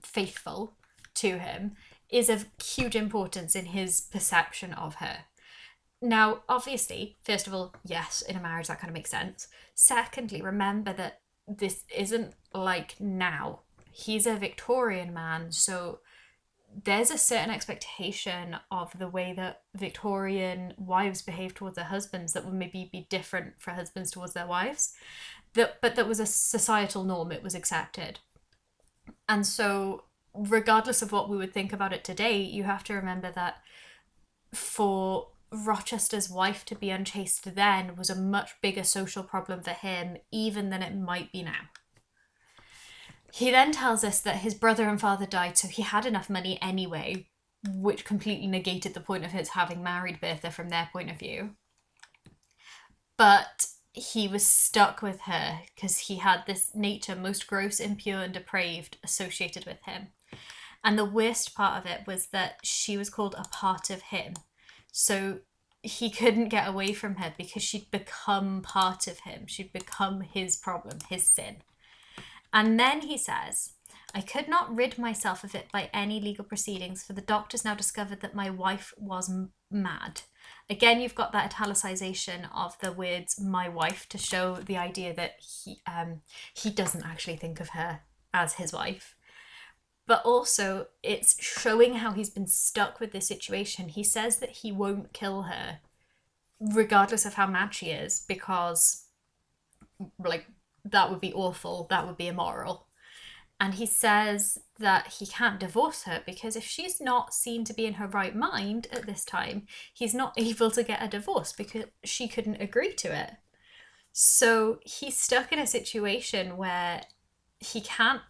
faithful to him, is of huge importance in his perception of her. Now, obviously, first of all, yes, in a marriage that kind of makes sense. Secondly, remember that this isn't like now. He's a Victorian man, so there's a certain expectation of the way that Victorian wives behave towards their husbands that would maybe be different for husbands towards their wives. But that was a societal norm, it was accepted. And so, regardless of what we would think about it today, you have to remember that for Rochester's wife to be unchaste then was a much bigger social problem for him even than it might be now. He then tells us that his brother and father died, so he had enough money anyway, which completely negated the point of his having married Bertha from their point of view. But he was stuck with her because he had this nature most gross, impure and depraved associated with him. And the worst part of it was that she was called a part of him. So he couldn't get away from her because she'd become part of him. She'd become his problem, his sin. And then he says, I could not rid myself of it by any legal proceedings, for the doctors now discovered that my wife was mad. Again, you've got that italicization of the words my wife to show the idea that he doesn't actually think of her as his wife. But also, it's showing how he's been stuck with this situation. He says that he won't kill her, regardless of how mad she is, because, like, that would be awful, that would be immoral. And he says that he can't divorce her because if she's not seen to be in her right mind at this time, he's not able to get a divorce because she couldn't agree to it. So he's stuck in a situation where he can't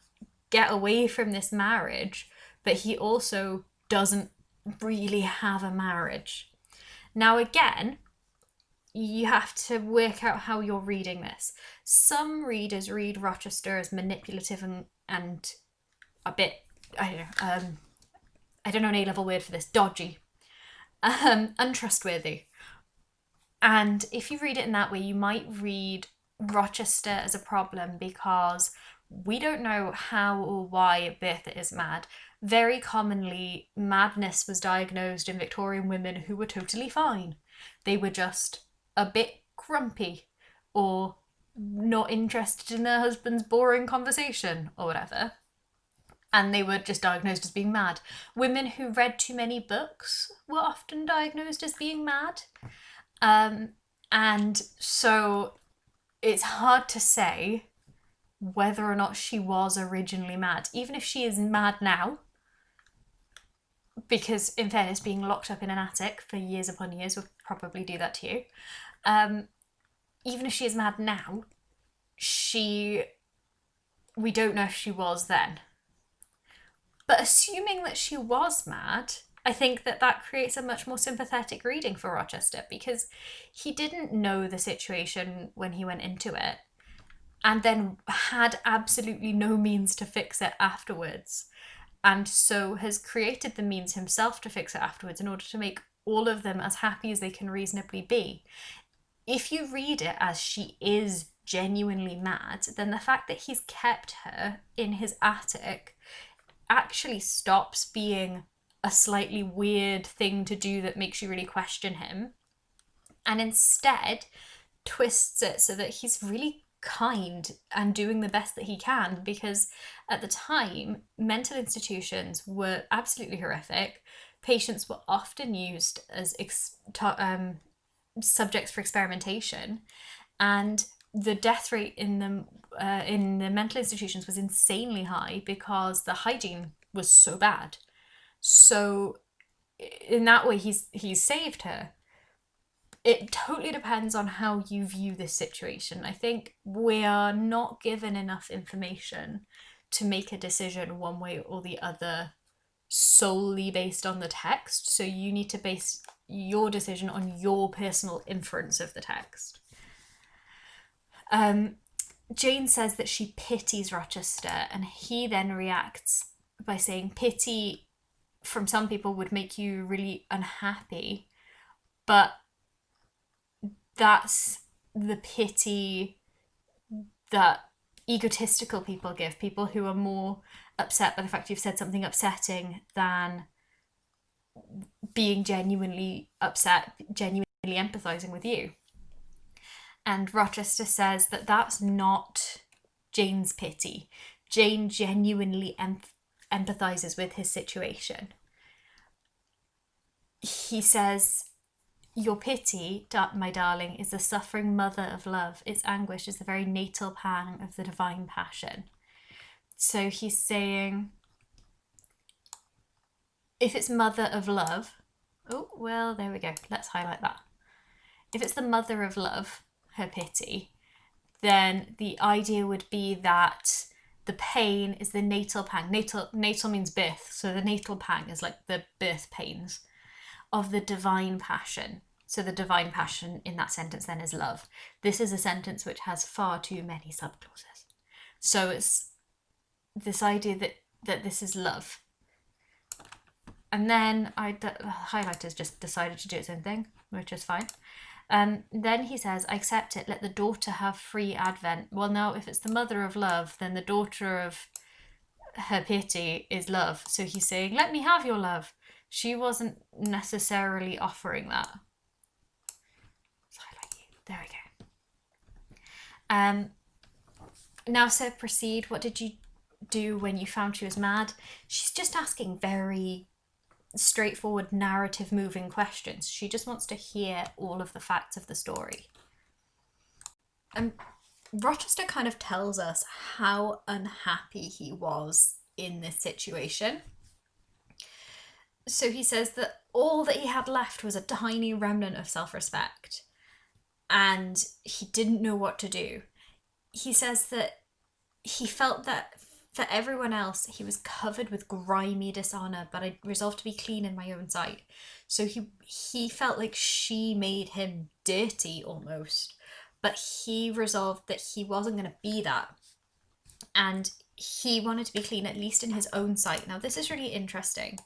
get away from this marriage, but he also doesn't really have a marriage. Now again, you have to work out how you're reading this. Some readers read Rochester as manipulative and a bit, I don't know an A-level word for this, dodgy, untrustworthy. And if you read it in that way, you might read Rochester as a problem because we don't know how or why Bertha is mad. Very commonly, madness was diagnosed in Victorian women who were totally fine. They were just a bit grumpy or not interested in their husband's boring conversation or whatever. And they were just diagnosed as being mad. Women who read too many books were often diagnosed as being mad. And so it's hard to say whether or not she was originally mad, even if she is mad now, because in fairness, being locked up in an attic for years upon years would probably do that to you. Even if she is mad now, we don't know if she was then. But assuming that she was mad, I think that creates a much more sympathetic reading for Rochester, because he didn't know the situation when he went into it and then had absolutely no means to fix it afterwards. And so has created the means himself to fix it afterwards in order to make all of them as happy as they can reasonably be. If you read it as she is genuinely mad, then the fact that he's kept her in his attic actually stops being a slightly weird thing to do that makes you really question him, and instead twists it so that he's really kind and doing the best that he can, because at the time mental institutions were absolutely horrific. Patients were often used as subjects for experimentation, and the death rate in the mental institutions was insanely high because the hygiene was so bad. So in that way, he's saved her. It totally depends on how you view this situation. I think we are not given enough information to make a decision one way or the other solely based on the text. So you need to base your decision on your personal inference of the text. Jane says that she pities Rochester, and he then reacts by saying pity from some people would make you really unhappy, but that's the pity that egotistical people give, people who are more upset by the fact you've said something upsetting than being genuinely upset, genuinely empathizing with you. And Rochester says that that's not Jane's pity. Jane genuinely empathizes with his situation. He says, "Your pity, my darling, is the suffering mother of love. Its anguish is the very natal pang of the divine passion." So he's saying, if it's mother of love, oh, well, there we go. Let's highlight that. If it's the mother of love, her pity, then the idea would be that the pain is the natal pang. Natal means birth, so the natal pang is like the birth pains of the divine passion. So the divine passion in that sentence then is love. This is a sentence which has far too many subclauses. So it's this idea that this is love. And then the highlighter's just decided to do its own thing, which is fine. Then he says, "I accept it, let the daughter have free advent." Well, now, if it's the mother of love, then the daughter of her pity is love. So he's saying, let me have your love. She wasn't necessarily offering that. There we go. Now, sir, proceed. What did you do when you found she was mad? She's just asking very straightforward, narrative moving questions. She just wants to hear all of the facts of the story. And Rochester kind of tells us how unhappy he was in this situation. So he says that all that he had left was a tiny remnant of self-respect, and he didn't know what to do. He says that he felt that For everyone else, he was covered with grimy dishonor, but I resolved to be clean in my own sight. So he felt like she made him dirty almost, but he resolved that he wasn't going to be that, and he wanted to be clean at least in his own sight. Now this is really interesting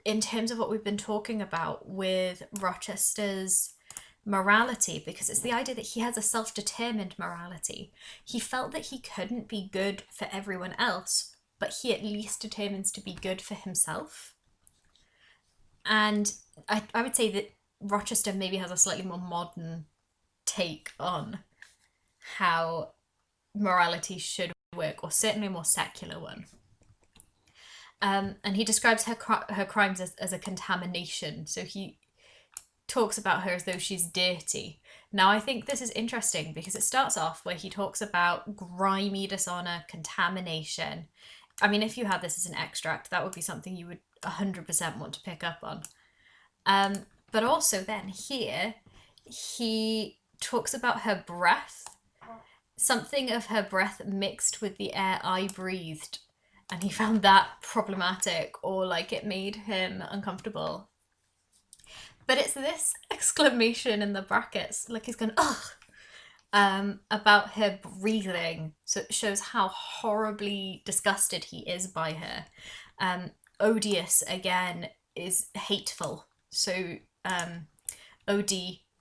in terms of what we've been talking about with Rochester's morality, because it's the idea that he has a self-determined morality. He felt that he couldn't be good for everyone else, but he at least determines to be good for himself. And I would say that Rochester maybe has a slightly more modern take on how morality should work, or certainly a more secular one. And he describes her crimes as a contamination. So he talks about her as though she's dirty. Now, I think this is interesting because it starts off where he talks about grimy dishonor, contamination. I mean, if you had this as an extract, that would be something you would 100% want to pick up on. But also then here, he talks about her breath, something of her breath mixed with the air I breathed. And he found that problematic, or like it made him uncomfortable. But it's this exclamation in the brackets, like he's going, ugh, about her breathing. So it shows how horribly disgusted he is by her. Odious, again, is hateful. So od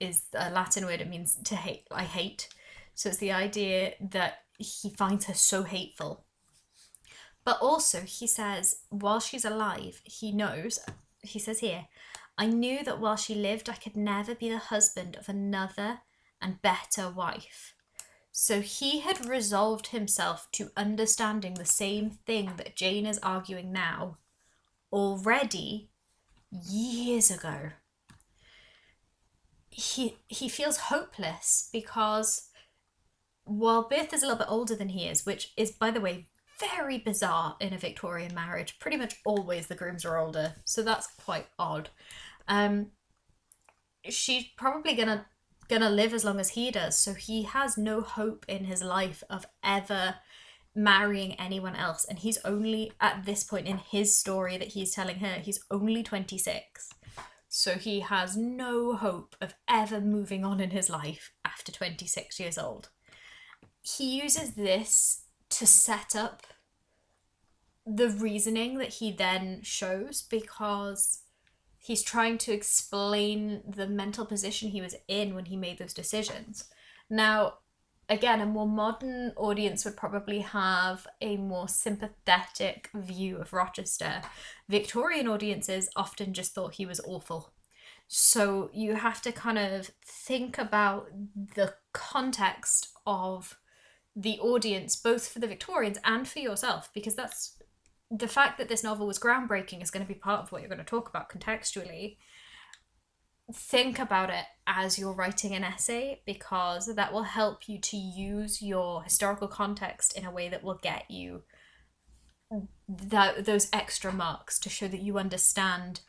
is a Latin word, it means to hate, I hate. So it's the idea that he finds her so hateful. But also, he says, while she's alive, he knows, he says here, I knew that while she lived, I could never be the husband of another and better wife. So he had resolved himself to understanding the same thing that Jane is arguing now already years ago. He feels hopeless because while Bertha's a little bit older than he is, which is, by the way, very bizarre in a Victorian marriage. Pretty much always the grooms are older, so that's quite odd. She's probably gonna live as long as he does, so he has no hope in his life of ever marrying anyone else. And he's only, at this point in his story that he's telling her, he's only 26. So he has no hope of ever moving on in his life after 26 years old. He uses this to set up the reasoning that he then shows, because he's trying to explain the mental position he was in when he made those decisions. Now, again, a more modern audience would probably have a more sympathetic view of Rochester. Victorian audiences often just thought he was awful. So you have to kind of think about the context of the audience, both for the Victorians and for yourself, because that's the fact that this novel was groundbreaking is going to be part of what you're going to talk about contextually. Think about it as you're writing an essay, because that will help you to use your historical context in a way that will get you those extra marks to show that you understand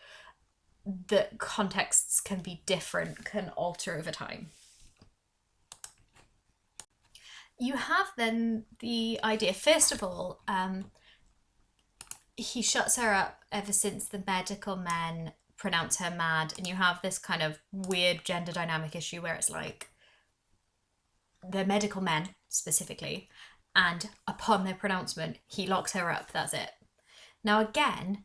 that contexts can be different, can alter over time. You have then the idea, first of all, he shuts her up ever since the medical men pronounce her mad, and you have this kind of weird gender dynamic issue where it's like the medical men specifically, and upon their pronouncement, he locks her up, that's it. Now again,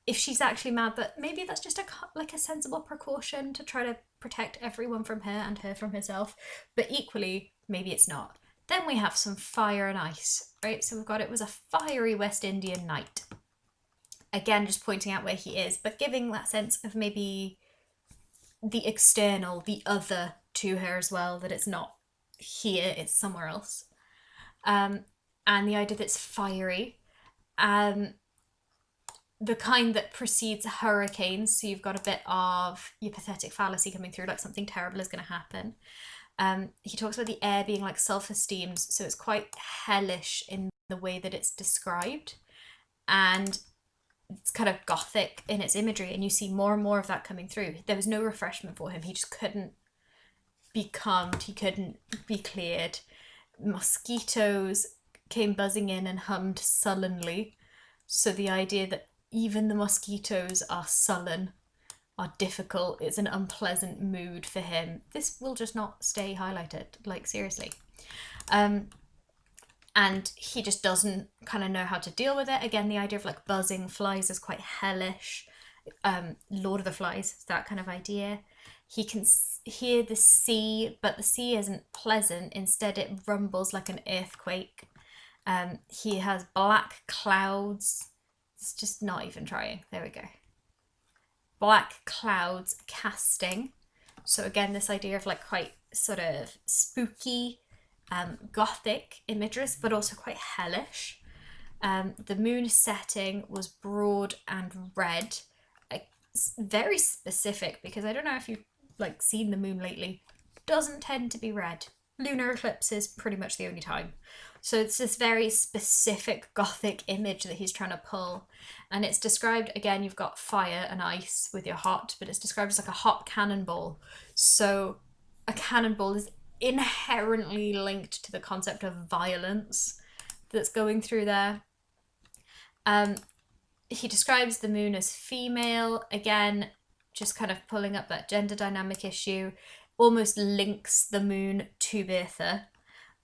if she's actually mad, that maybe that's just a sensible precaution to try to protect everyone from her and her from herself, but equally, maybe it's not. Then we have some fire and ice, right? So we've got, it was a fiery West Indian night. Again, just pointing out where he is, but giving that sense of maybe the external, the other to her as well, that it's not here, it's somewhere else. And the idea that it's fiery. The kind that precedes hurricanes, so you've got a bit of your pathetic fallacy coming through, like something terrible is going to happen. He talks about the air being like self-esteemed, so it's quite hellish in the way that it's described, and it's kind of gothic in its imagery, and you see more and more of that coming through. There was no refreshment for him. He just couldn't be calmed. He couldn't be cleared. Mosquitoes, came buzzing in and hummed sullenly. So the idea that even the mosquitoes are sullen, are difficult, it's an unpleasant mood for him. This will just not stay highlighted, like seriously. And he just doesn't kind of know how to deal with it. Again, the idea of like buzzing flies is quite hellish. Lord of the Flies, that kind of idea. He can hear the sea, but the sea isn't pleasant. Instead, it rumbles like an earthquake. He has black clouds. It's just not even trying. There we go. Black clouds casting. So again, this idea of like quite sort of spooky, gothic images, but also quite hellish. The moon setting was broad and red. Very specific, because I don't know if you've like seen the moon lately. Doesn't tend to be red. Lunar eclipses pretty much the only time. So it's this very specific gothic image that he's trying to pull. And it's described, again, you've got fire and ice with your hot, but it's described as like a hot cannonball. So a cannonball is inherently linked to the concept of violence that's going through there. He describes the moon as female, again, just kind of pulling up that gender dynamic issue, almost links the moon to Bertha.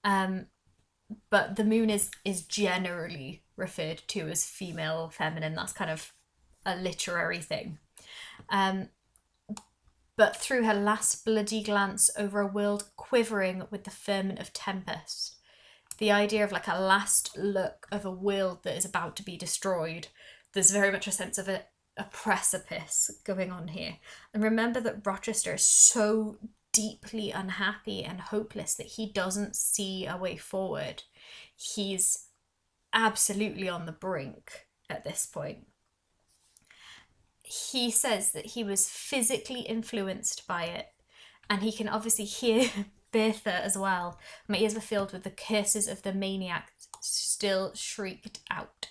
But the moon is generally referred to as female or feminine. That's kind of a literary thing. But through her last bloody glance over a world quivering with the ferment of tempest, the idea of like a last look of a world that is about to be destroyed, there's very much a sense of a precipice going on here. And remember that Rochester is so deeply unhappy and hopeless that he doesn't see a way forward. He's absolutely on the brink at this point. He says that he was physically influenced by it, and he can obviously hear Bertha as well. My ears were filled with the curses of the maniac still shrieked out.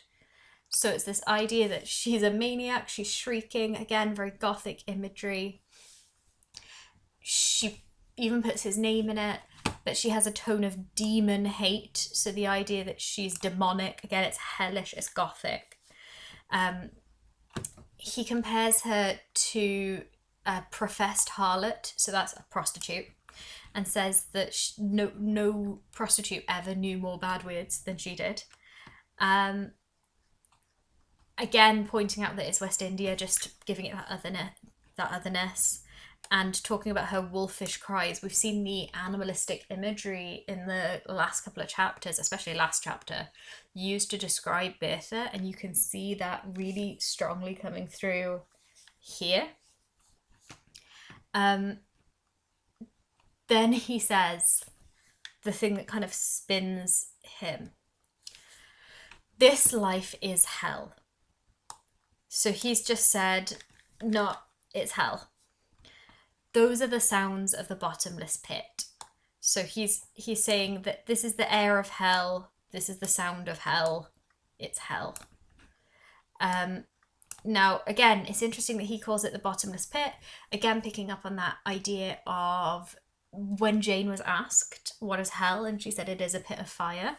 So it's this idea that she's a maniac, she's shrieking, again, very gothic imagery. She even puts his name in it, but she has a tone of demon hate. So the idea that she's demonic, again, it's hellish, it's gothic. He compares her to a professed harlot, so that's a prostitute, and says that no prostitute ever knew more bad words than she did. Again, pointing out that it's West India, just giving it that otherness, and talking about her wolfish cries. We've seen the animalistic imagery in the last couple of chapters, especially last chapter, used to describe Bertha, and you can see that really strongly coming through here. Then he says the thing that kind of spins him. This life is hell. So he's just said, no, it's hell. Those are the sounds of the bottomless pit. So he's saying that this is the air of hell. This is the sound of hell. It's hell. Now, again, it's interesting that he calls it the bottomless pit. Again, picking up on that idea of when Jane was asked, what is hell? And she said it is a pit of fire.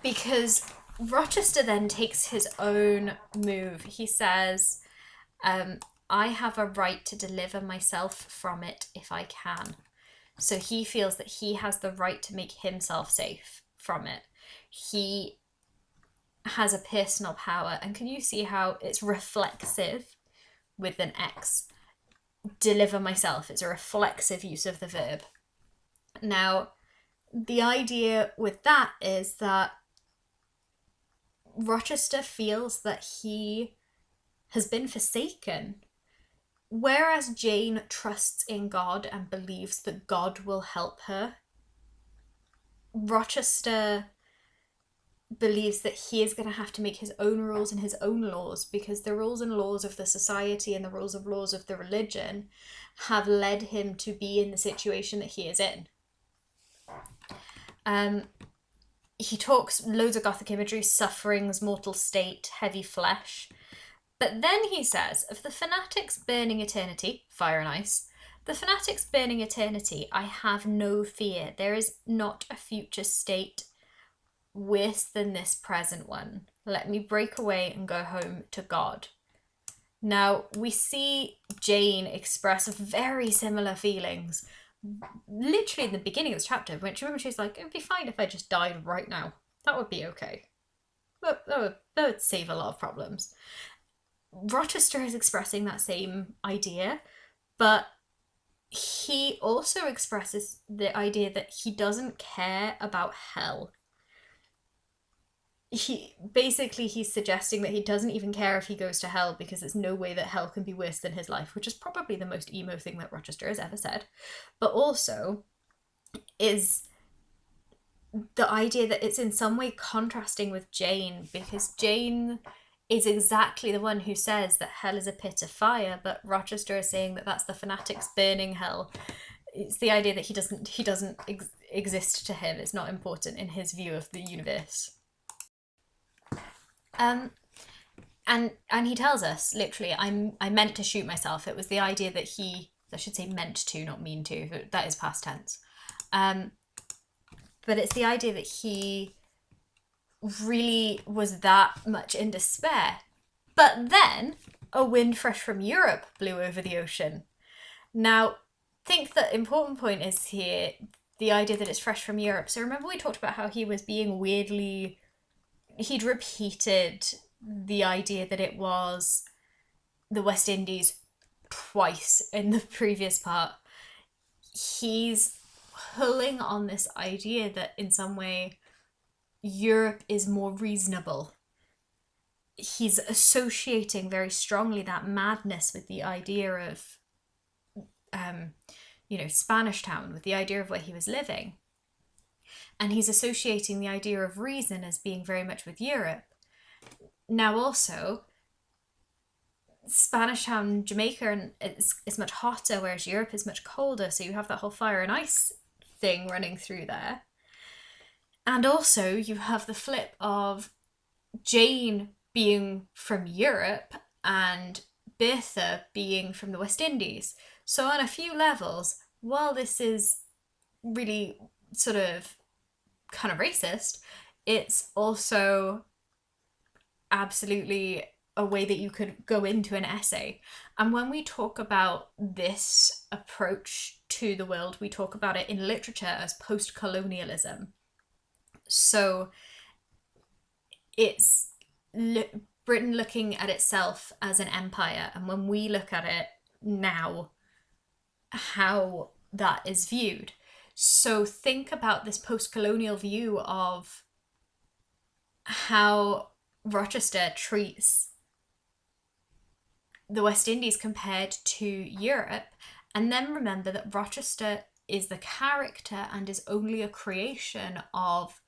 Because Rochester then takes his own move. He says, I have a right to deliver myself from it if I can. So he feels that he has the right to make himself safe from it. He has a personal power. And can you see how it's reflexive with an X? Deliver myself. It's a reflexive use of the verb. Now, the idea with that is that Rochester feels that he has been forsaken, whereas Jane trusts in God and believes that God will help her. Rochester believes that he is going to have to make his own rules and his own laws, because the rules and laws of the society and the rules of laws of the religion have led him to be in the situation that he is in. He talks loads of gothic imagery, sufferings, mortal state, heavy flesh. But then he says, of the fanatics burning eternity, fire and ice, the fanatics burning eternity, I have no fear. There is not a future state worse than this present one. Let me break away and go home to God. Now, we see Jane express very similar feelings literally in the beginning of this chapter. When she remember she's like, it'd be fine if I just died right now. That would be okay. That would save a lot of problems. Rochester is expressing that same idea, but he also expresses the idea that he doesn't care about hell. He's suggesting that he doesn't even care if he goes to hell because there's no way that hell can be worse than his life, which is probably the most emo thing that Rochester has ever said. But also is the idea that it's in some way contrasting with Jane, because Jane is exactly the one who says that hell is a pit of fire, but Rochester is saying that that's the fanatics burning hell. It's the idea that he doesn't exist to him. It's not important in his view of the universe. And he tells us literally, I meant to shoot myself. It was the idea that I should say meant to, not mean to. That is past tense. But it's the idea that he really was that much in despair. But then a wind fresh from Europe blew over the ocean. Now, think the important point is here the idea that it's fresh from Europe. So remember we talked about how he was being weirdly... He'd repeated the idea that it was the West Indies twice in the previous part. He's pulling on this idea that in some way Europe is more reasonable. He's associating very strongly that madness with the idea of, Spanish Town, with the idea of where he was living. And he's associating the idea of reason as being very much with Europe. Now also, Spanish Town, Jamaica, is much hotter, whereas Europe is much colder. So you have that whole fire and ice thing running through there. And also you have the flip of Jane being from Europe and Bertha being from the West Indies. So on a few levels, while this is really sort of kind of racist, it's also absolutely a way that you could go into an essay. And when we talk about this approach to the world, we talk about it in literature as post-colonialism. So it's Britain looking at itself as an empire, and when we look at it now, how that is viewed. So think about this post-colonial view of how Rochester treats the West Indies compared to Europe, and then remember that Rochester is the character and is only a creation of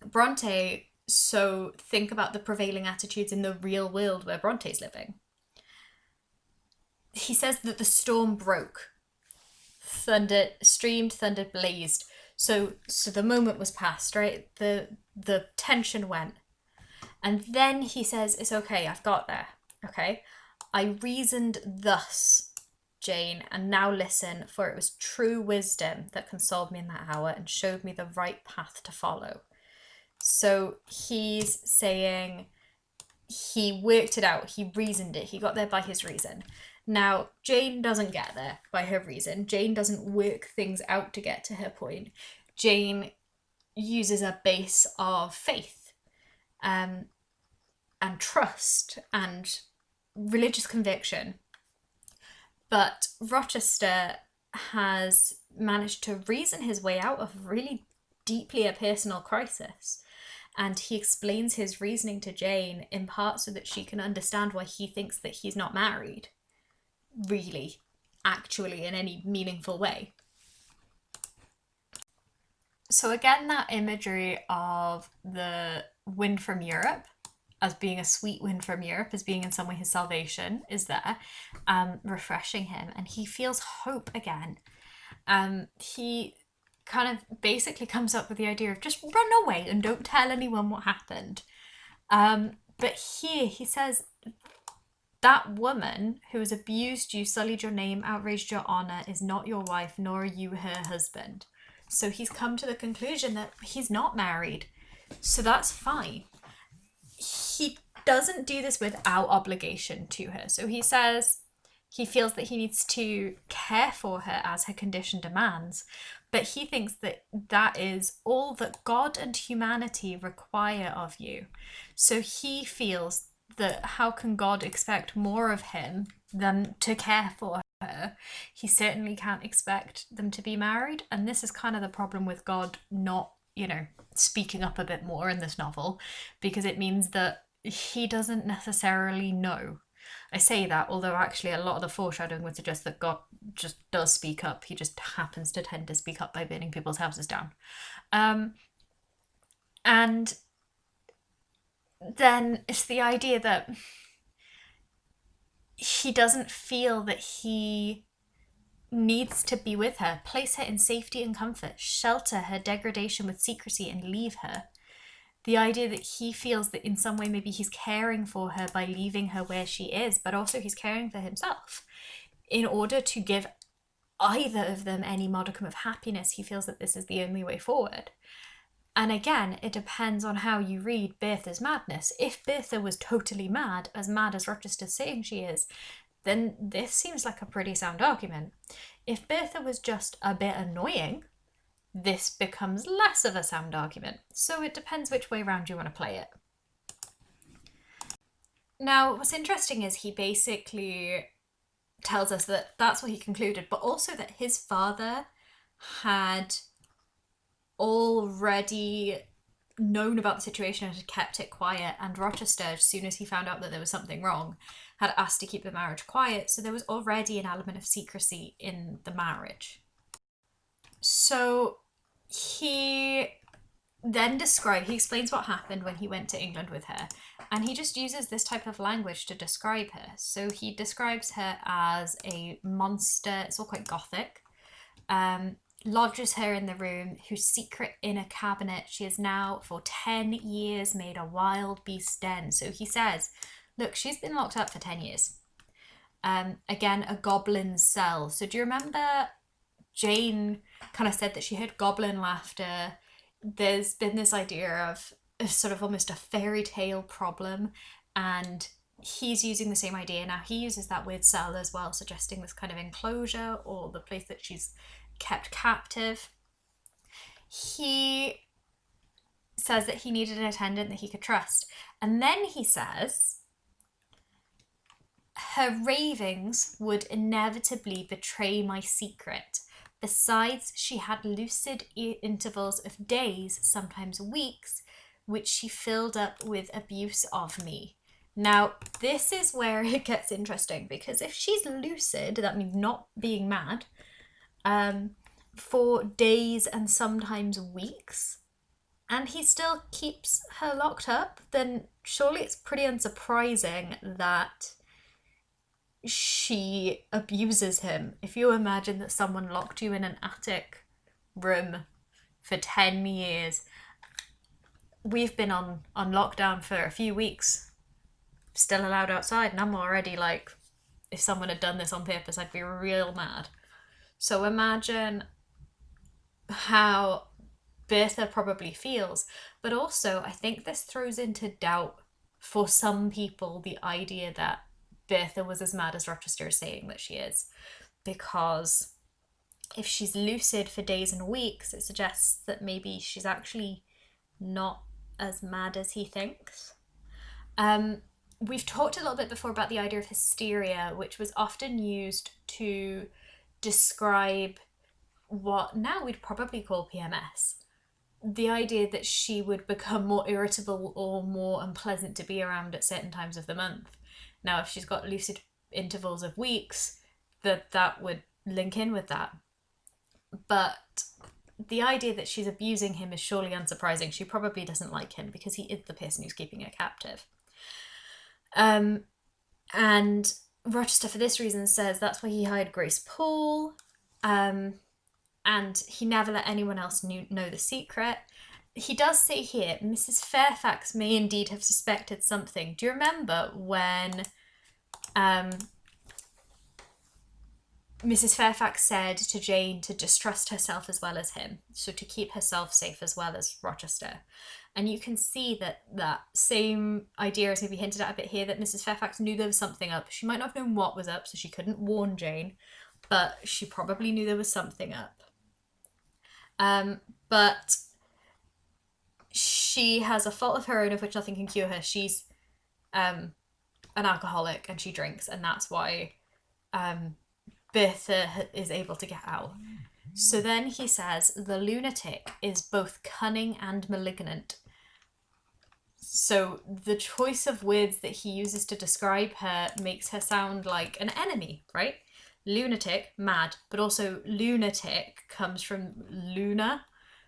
Bronte. So think about the prevailing attitudes in the real world where Bronte's living. He says that the storm broke. Thunder streamed, thunder blazed. So the moment was past, right? The tension went. And then he says, it's okay, I've got there. Okay? I reasoned thus, Jane, and now listen, for it was true wisdom that consoled me in that hour and showed me the right path to follow. So he's saying he worked it out, he reasoned it, he got there by his reason. Now, Jane doesn't get there by her reason. Jane doesn't work things out to get to her point. Jane uses a base of faith and trust and religious conviction. But Rochester has managed to reason his way out of really deeply a personal crisis. And he explains his reasoning to Jane in part so that she can understand why he thinks that he's not married. Really, actually, in any meaningful way. So again, that imagery of the wind from Europe as being a sweet wind from Europe, as being in some way his salvation, is there, refreshing him, and he feels hope again. He kind of basically comes up with the idea of just run away and don't tell anyone what happened. But here he says, that woman who has abused you, sullied your name, outraged your honour, is not your wife, nor are you her husband. So he's come to the conclusion that he's not married. So that's fine. He doesn't do this without obligation to her. So he says he feels that he needs to care for her as her condition demands, but he thinks that that is all that God and humanity require of you. So he feels that how can God expect more of him than to care for her? He certainly can't expect them to be married, and this is kind of the problem with God not, speaking up a bit more in this novel, because it means that he doesn't necessarily know. I say that, although actually a lot of the foreshadowing would suggest that God just does speak up. He just happens to tend to speak up by burning people's houses down. And then it's the idea that he doesn't feel that he needs to be with her, place her in safety and comfort, shelter her degradation with secrecy, and leave her. The idea that he feels that in some way maybe he's caring for her by leaving her where she is, but also he's caring for himself. In order to give either of them any modicum of happiness, he feels that this is the only way forward. And again, it depends on how you read Bertha's madness. If Bertha was totally mad as Rochester's saying she is, then this seems like a pretty sound argument. If Bertha was just a bit annoying, this becomes less of a sound argument. So it depends which way around you want to play it. Now, what's interesting is he basically tells us that that's what he concluded, but also that his father had already known about the situation and had kept it quiet, and Rochester, as soon as he found out that there was something wrong, had asked to keep the marriage quiet, so there was already an element of secrecy in the marriage. So he then he explains what happened when he went to England with her, and he just uses this type of language to describe her. So he describes her as a monster, it's all quite gothic, lodges her in the room, whose secret inner cabinet she has now for 10 years made a wild beast den. So he says, look, she's been locked up for 10 years. Again, a goblin's cell. So do you remember Jane kind of said that she heard goblin laughter? There's been this idea of sort of almost a fairy tale problem, and he's using the same idea now. He uses that word cell as well, suggesting this kind of enclosure or the place that she's kept captive. He says that he needed an attendant that he could trust, and then he says her ravings would inevitably betray my secret. Besides, she had lucid intervals of days, sometimes weeks, which she filled up with abuse of me. Now, this is where it gets interesting, because if she's lucid, that means not being mad, for days and sometimes weeks, and he still keeps her locked up, then surely it's pretty unsurprising that she abuses him. If you imagine that someone locked you in an attic room for 10 years, we've been on lockdown for a few weeks, still allowed outside, and I'm already like, if someone had done this on purpose, I'd be real mad. So imagine how Bertha probably feels, but also I think this throws into doubt for some people the idea that Bertha was as mad as Rochester is saying that she is, because if she's lucid for days and weeks, it suggests that maybe she's actually not as mad as he thinks. We've talked a little bit before about the idea of hysteria, which was often used to describe what now we'd probably call PMS. The idea that she would become more irritable or more unpleasant to be around at certain times of the month. Now, if she's got lucid intervals of weeks, that would link in with that. But the idea that she's abusing him is surely unsurprising. She probably doesn't like him because he is the person who's keeping her captive. And Rochester, for this reason, says that's why he hired Grace Poole, and he never let anyone else know the secret. He does say here, Mrs. Fairfax may indeed have suspected something. Do you remember when Mrs. Fairfax said to Jane to distrust herself as well as him, so to keep herself safe as well as Rochester. And you can see that that same idea is maybe hinted at a bit here, that Mrs. Fairfax knew there was something up. She might not have known what was up, so she couldn't warn Jane, but she probably knew there was something up. But she has a fault of her own of which nothing can cure her. She's an alcoholic and she drinks, and that's why Bertha is able to get out. So then he says the lunatic is both cunning and malignant. So the choice of words that he uses to describe her makes her sound like an enemy, right? Lunatic, mad, but also lunatic comes from luna,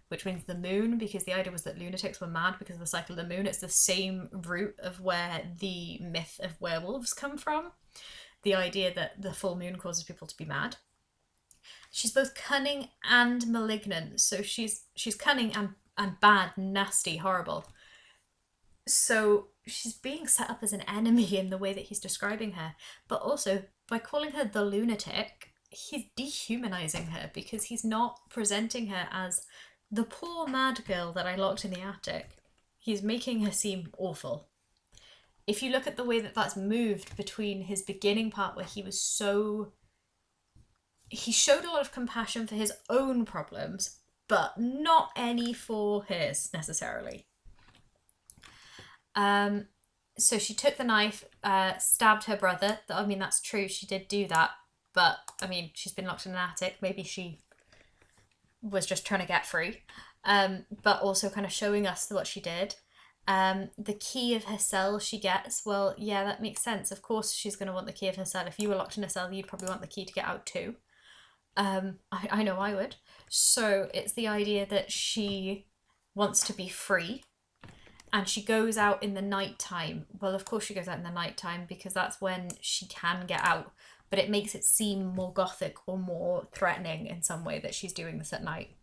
which means the moon, because the idea was that lunatics were mad because of the cycle of the moon. It's the same root of where the myth of werewolves come from. The idea that the full moon causes people to be mad. She's both cunning and malignant. So she's cunning and bad, nasty, horrible. So she's being set up as an enemy in the way that he's describing her. But also, by calling her the lunatic, he's dehumanizing her, because he's not presenting her as the poor mad girl that I locked in the attic. He's making her seem awful. If you look at the way that that's moved between his beginning part where he showed a lot of compassion for his own problems, but not any for hers necessarily. So she took the knife, stabbed her brother. I mean, that's true, she did do that, but I mean, she's been locked in an attic. Maybe she was just trying to get free, but also kind of showing us what she did. The key of her cell she gets. Well, yeah, that makes sense. Of course she's going to want the key of her cell. If you were locked in a cell, you'd probably want the key to get out too. I know I would. So it's the idea that she wants to be free, and she goes out in the night time. Well, of course she goes out in the night time because that's when she can get out, but it makes it seem more gothic or more threatening in some way that she's doing this at night.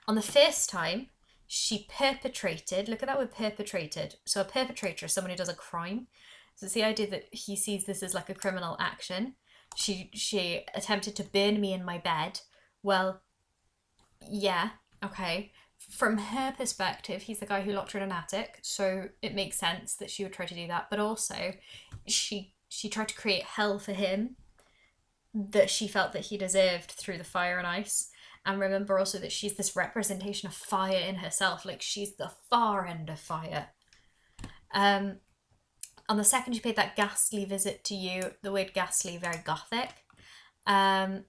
On the first time, she perpetrated, look at that word perpetrated. So a perpetrator is someone who does a crime. So it's the idea that he sees this as like a criminal action. She attempted to burn me in my bed. Well, yeah, okay. From her perspective, he's the guy who locked her in an attic, so it makes sense that she would try to do that. But also, she tried to create hell for him that she felt that he deserved through the fire and ice. And remember also that she's this representation of fire in herself, like she's the far end of fire. On the second she paid that ghastly visit to you, the word ghastly, very gothic. And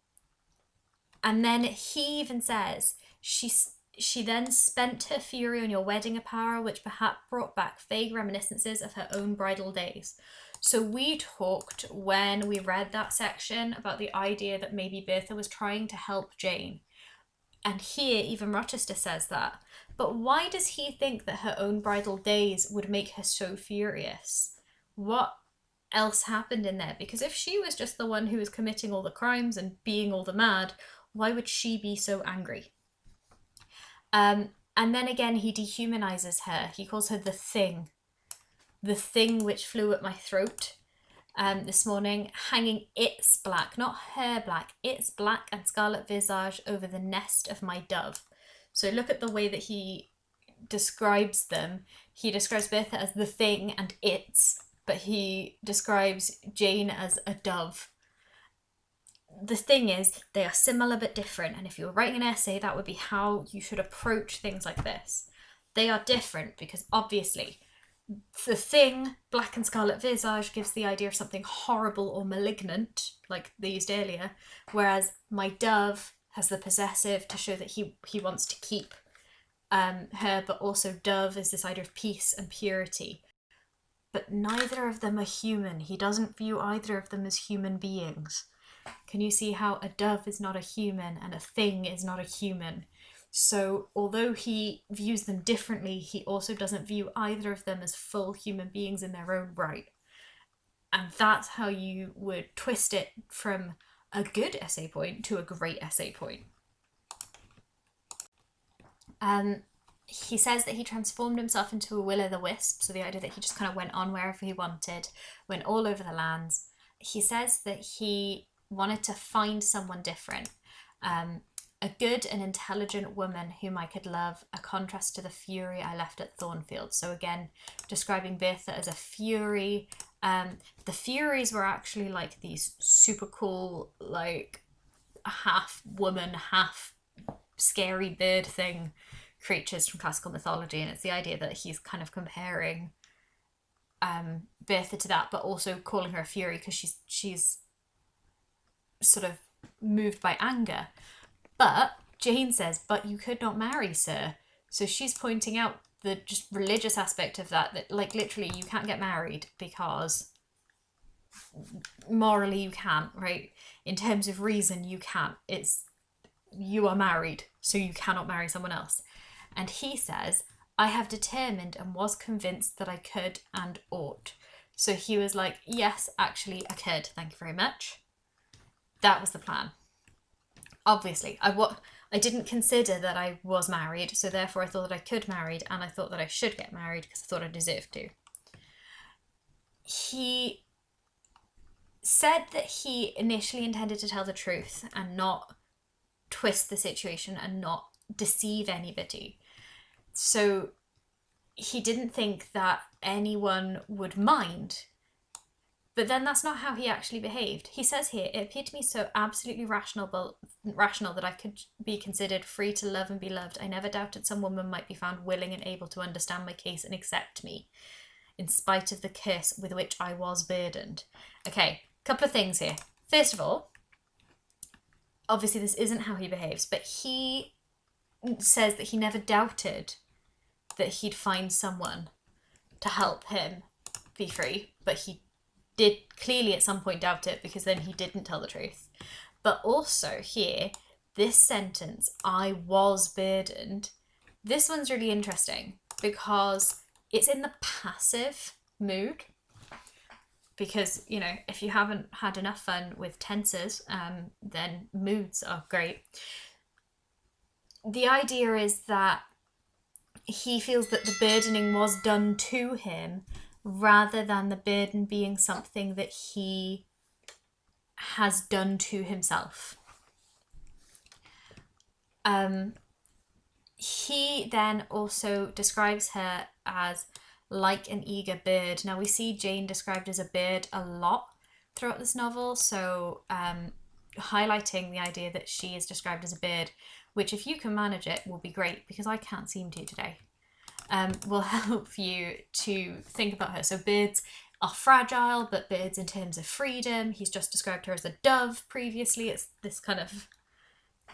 then he even says, she then spent her fury on your wedding apparel, which perhaps brought back vague reminiscences of her own bridal days. So we talked when we read that section about the idea that maybe Bertha was trying to help Jane. And here, even Rochester says that. But why does he think that her own bridal days would make her so furious? What else happened in there? Because if she was just the one who was committing all the crimes and being all the mad, why would she be so angry? And then again, he dehumanizes her. He calls her the thing which flew at my throat. This morning, hanging its black, not her black, its black and scarlet visage over the nest of my dove. So look at the way that he describes them. He describes Bertha as the thing and its, but he describes Jane as a dove. The thing is, they are similar but different, and if you were writing an essay, that would be how you should approach things like this. They are different because obviously the thing, black and scarlet visage, gives the idea of something horrible or malignant, like they used earlier, whereas my dove has the possessive to show that he wants to keep her, but also dove is this idea of peace and purity. But neither of them are human. He doesn't view either of them as human beings. Can you see how a dove is not a human and a thing is not a human? So although he views them differently, he also doesn't view either of them as full human beings in their own right. And that's how you would twist it from a good essay point to a great essay point. He says that he transformed himself into a will-o'-the-wisp, so the idea that he just kind of went on wherever he wanted, went all over the lands. He says that he wanted to find someone different. A good and intelligent woman whom I could love, a contrast to the fury I left at Thornfield. So again, describing Bertha as a fury. The Furies were actually like these super cool, like half woman, half scary bird thing creatures from classical mythology, and it's the idea that he's kind of comparing Bertha to that, but also calling her a fury because she's sort of moved by anger. But Jane says, "But you could not marry, sir." So she's pointing out the just religious aspect of that like literally you can't get married because morally you can't, right? In terms of reason, you can't. You are married, so you cannot marry someone else. And he says, "I have determined and was convinced that I could and ought." So he was like, yes, actually, I could. Thank you very much. That was the plan. Obviously, I didn't consider that I was married, so therefore I thought that I could marry, and I thought that I should get married because I thought I deserved to. He said that he initially intended to tell the truth and not twist the situation and not deceive anybody. So he didn't think that anyone would mind. But then that's not how he actually behaved. He says here, "It appeared to me so absolutely rational that I could be considered free to love and be loved. I never doubted some woman might be found willing and able to understand my case and accept me, in spite of the curse with which I was burdened." Okay, couple of things here. First of all, obviously this isn't how he behaves, but he says that he never doubted that he'd find someone to help him be free, but he did clearly at some point doubt it because then he didn't tell the truth. But also here, this sentence, "I was burdened," this one's really interesting because it's in the passive mood. Because, you know, if you haven't had enough fun with tenses, then moods are great. The idea is that he feels that the burdening was done to him rather than the burden being something that he has done to himself. He then also describes her as like an eager bird. Now we see Jane described as a bird a lot throughout this novel, so highlighting the idea that she is described as a bird, which if you can manage it will be great because I can't seem to today, will help you to think about her. So birds are fragile, but birds in terms of freedom. He's just described her as a dove previously. It's this kind of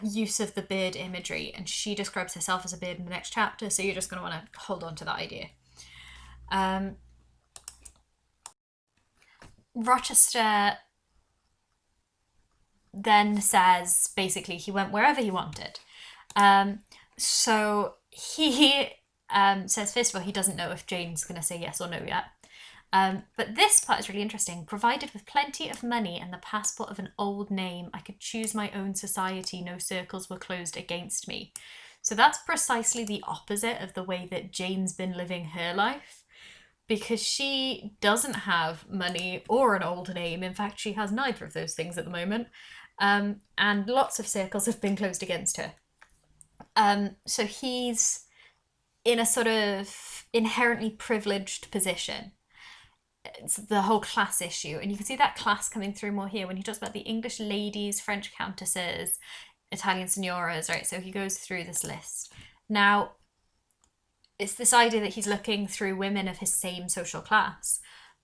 use of the bird imagery, and she describes herself as a bird in the next chapter, so you're just going to want to hold on to that idea. Rochester then says basically he went wherever he wanted. So he says, first of all, he doesn't know if Jane's going to say yes or no yet. But this part is really interesting. "Provided with plenty of money and the passport of an old name, I could choose my own society. No circles were closed against me." So that's precisely the opposite of the way that Jane's been living her life, because she doesn't have money or an old name. In fact, she has neither of those things at the moment. And lots of circles have been closed against her. So he's in a sort of inherently privileged position. It's the whole class issue, and you can see that class coming through more here when he talks about the English ladies, French countesses, Italian signoras, right? So he goes through this list. Now, it's this idea that he's looking through women of his same social class,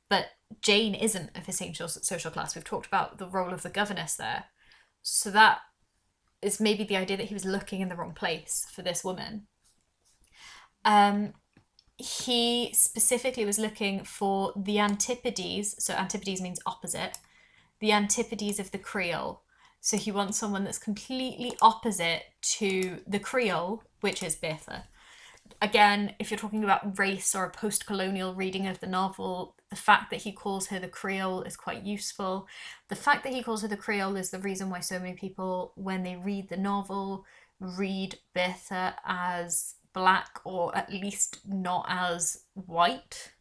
but Jane isn't of his same social class. We've talked about the role of the governess there. So that is maybe the idea that he was looking in the wrong place for this woman. He specifically was looking for the antipodes, so antipodes means opposite, the antipodes of the Creole. So he wants someone that's completely opposite to the Creole, which is Bertha. Again, if you're talking about race or a post-colonial reading of the novel, the fact that he calls her the Creole is quite useful. The fact that he calls her the Creole is the reason why so many people, when they read the novel, read Bertha as black or at least not as white.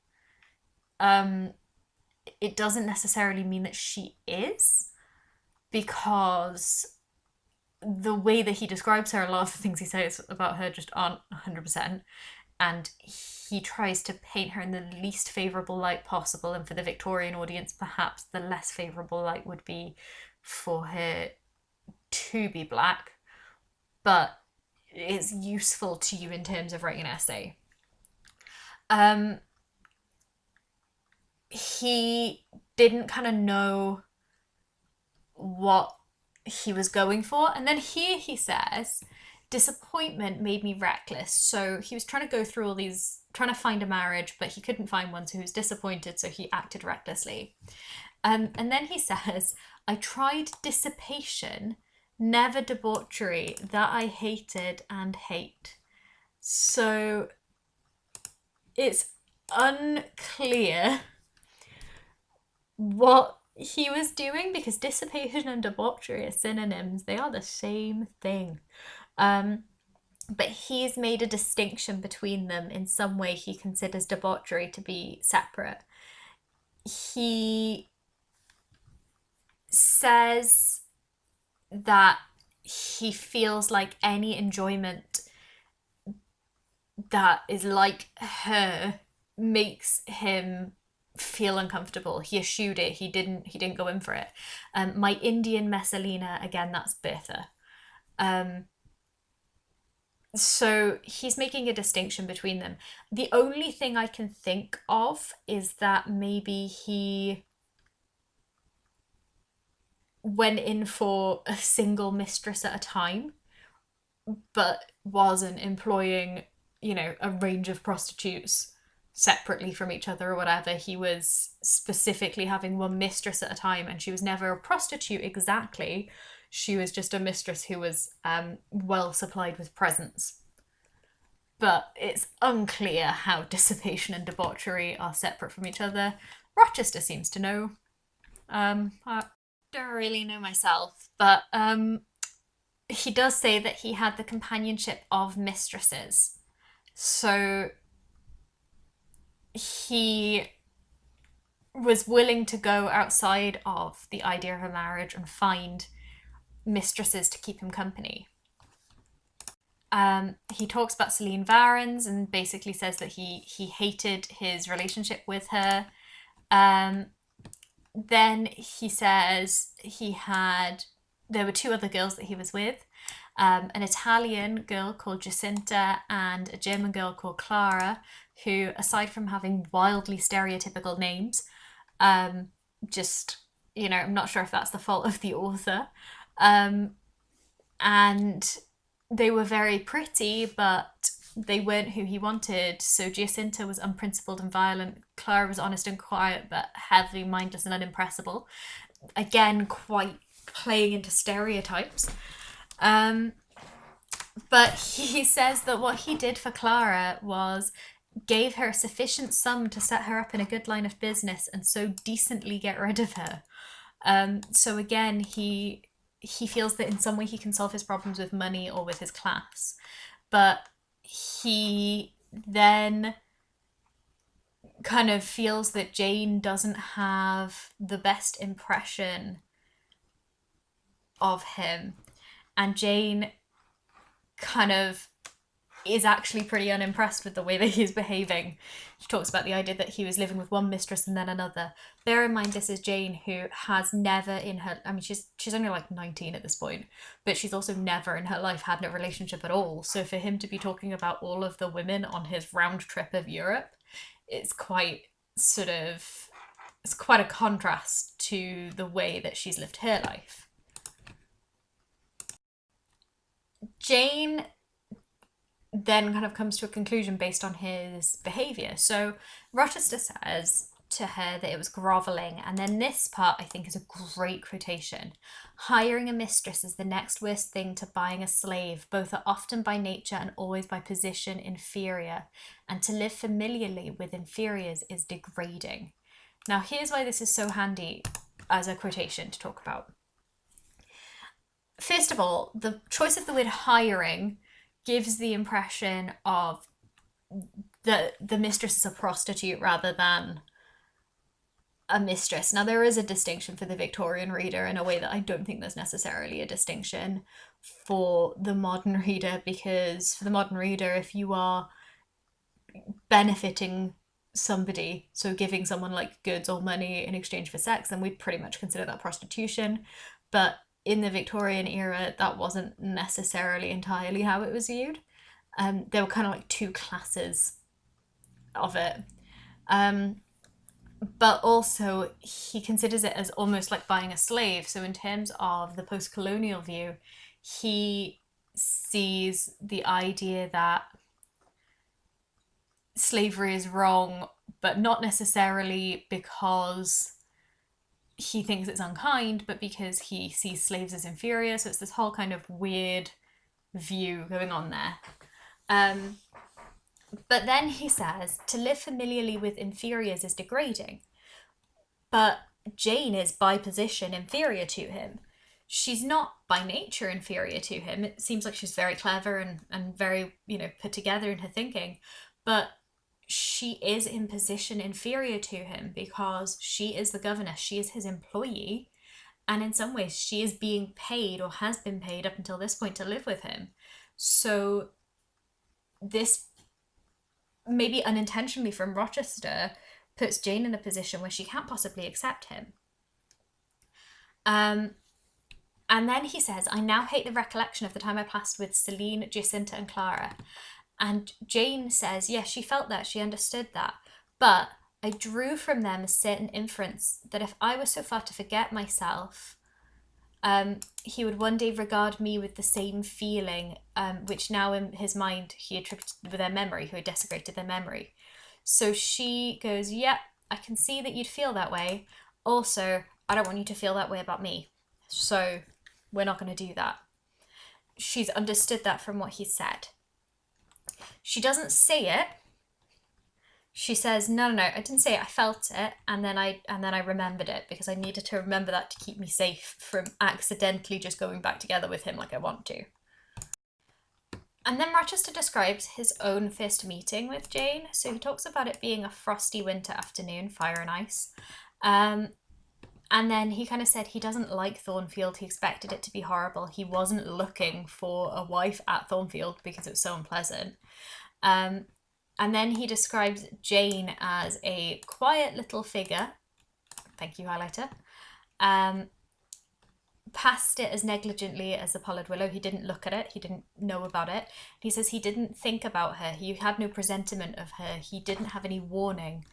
It doesn't necessarily mean that she is, because the way that he describes her, a lot of the things he says about her just aren't 100%. And he tries to paint her in the least favourable light possible. And for the Victorian audience, perhaps the less favourable light would be for her to be black. But it's useful to you in terms of writing an essay. Um, he didn't kind of know what he was going for. And then here he says, disappointment made me reckless. So he was trying to go through all these, trying to find a marriage, but he couldn't find one, so he was disappointed, so he acted recklessly. And then he says, I tried dissipation, never debauchery, that I hated and hate. So it's unclear what he was doing, because dissipation and debauchery are synonyms. They are the same thing. But he's made a distinction between them. In some way, he considers debauchery to be separate. He says that he feels like any enjoyment that is like her makes him feel uncomfortable. He eschewed it. He didn't go in for it. My Indian Messalina, again, that's Bertha. So he's making a distinction between them. The only thing I can think of is that maybe he went in for a single mistress at a time, but wasn't employing, a range of prostitutes separately from each other or whatever. He was specifically having one mistress at a time, and she was never a prostitute exactly. She was just a mistress who was well supplied with presents. But it's unclear how dissipation and debauchery are separate from each other. Rochester seems to know. I don't really know myself, but he does say that he had the companionship of mistresses. So he was willing to go outside of the idea of a marriage and find mistresses to keep him company. He talks about Celine Varens and basically says that he hated his relationship with her. Then he says there were two other girls that he was with, an Italian girl called Jacinta and a German girl called Clara, who, aside from having wildly stereotypical names, just, I'm not sure if that's the fault of the author. And they were very pretty, but they weren't who he wanted. So Jacinta was unprincipled and violent. Clara was honest and quiet, but heavily mindless and unimpressible. Again, quite playing into stereotypes. But he says that what he did for Clara was gave her a sufficient sum to set her up in a good line of business and so decently get rid of her. So again, he feels that in some way he can solve his problems with money or with his class. But he then kind of feels that Jane doesn't have the best impression of him. And Jane kind of is actually pretty unimpressed with the way that he's behaving. She talks about the idea that he was living with one mistress and then another. Bear in mind, this is Jane, who has never in her... I mean, she's only like 19 at this point, but she's also never in her life had no relationship at all. So for him to be talking about all of the women on his round trip of Europe, it's quite a contrast to the way that she's lived her life. Jane then kind of comes to a conclusion based on his behaviour. So Rochester says to her that it was grovelling, and then this part I think is a great quotation. Hiring a mistress is the next worst thing to buying a slave. Both are often by nature and always by position inferior, and to live familiarly with inferiors is degrading. Now here's why this is so handy as a quotation to talk about. First of all, the choice of the word hiring gives the impression of the mistress is a prostitute rather than a mistress. Now, there is a distinction for the Victorian reader in a way that I don't think there's necessarily a distinction for the modern reader, because for the modern reader, if you are benefiting somebody, so giving someone like goods or money in exchange for sex, then we'd pretty much consider that prostitution. But in the Victorian era, that wasn't necessarily entirely how it was viewed. There were kind of like two classes of it. Um, but also, he considers it as almost like buying a slave. So, in terms of the post colonial view, he sees the idea that slavery is wrong, but not necessarily because he thinks it's unkind, but because he sees slaves as inferior. So, it's this whole kind of weird view going on there. But then he says to live familiarly with inferiors is degrading. But Jane is by position inferior to him. She's not by nature inferior to him. It seems like she's very clever and very, put together in her thinking. But she is in position inferior to him because she is the governess. She is his employee. And in some ways, she is being paid or has been paid up until this point to live with him. So this, maybe unintentionally from Rochester, puts Jane in a position where she can't possibly accept him. And then he says, I now hate the recollection of the time I passed with Celine, Jacinta, and Clara. And Jane says, yes, she felt that, she understood that. But I drew from them a certain inference that if I was so far to forget myself, he would one day regard me with the same feeling, which now in his mind he attributed with their memory, who had desecrated their memory. So she goes, yep, I can see that you'd feel that way. Also, I don't want you to feel that way about me. So we're not going to do that. She's understood that from what he said. She doesn't say it. She says, no, I didn't say it. I felt it, and then I remembered it because I needed to remember that to keep me safe from accidentally just going back together with him like I want to. And then Rochester describes his own first meeting with Jane. So he talks about it being a frosty winter afternoon, fire and ice. And then he kind of said he doesn't like Thornfield. He expected it to be horrible. He wasn't looking for a wife at Thornfield because it was so unpleasant. And then he describes Jane as a quiet little figure. Thank you, highlighter. Passed it as negligently as the pollard willow. He didn't look at it. He didn't know about it. He says he didn't think about her. He had no presentiment of her. He didn't have any warning.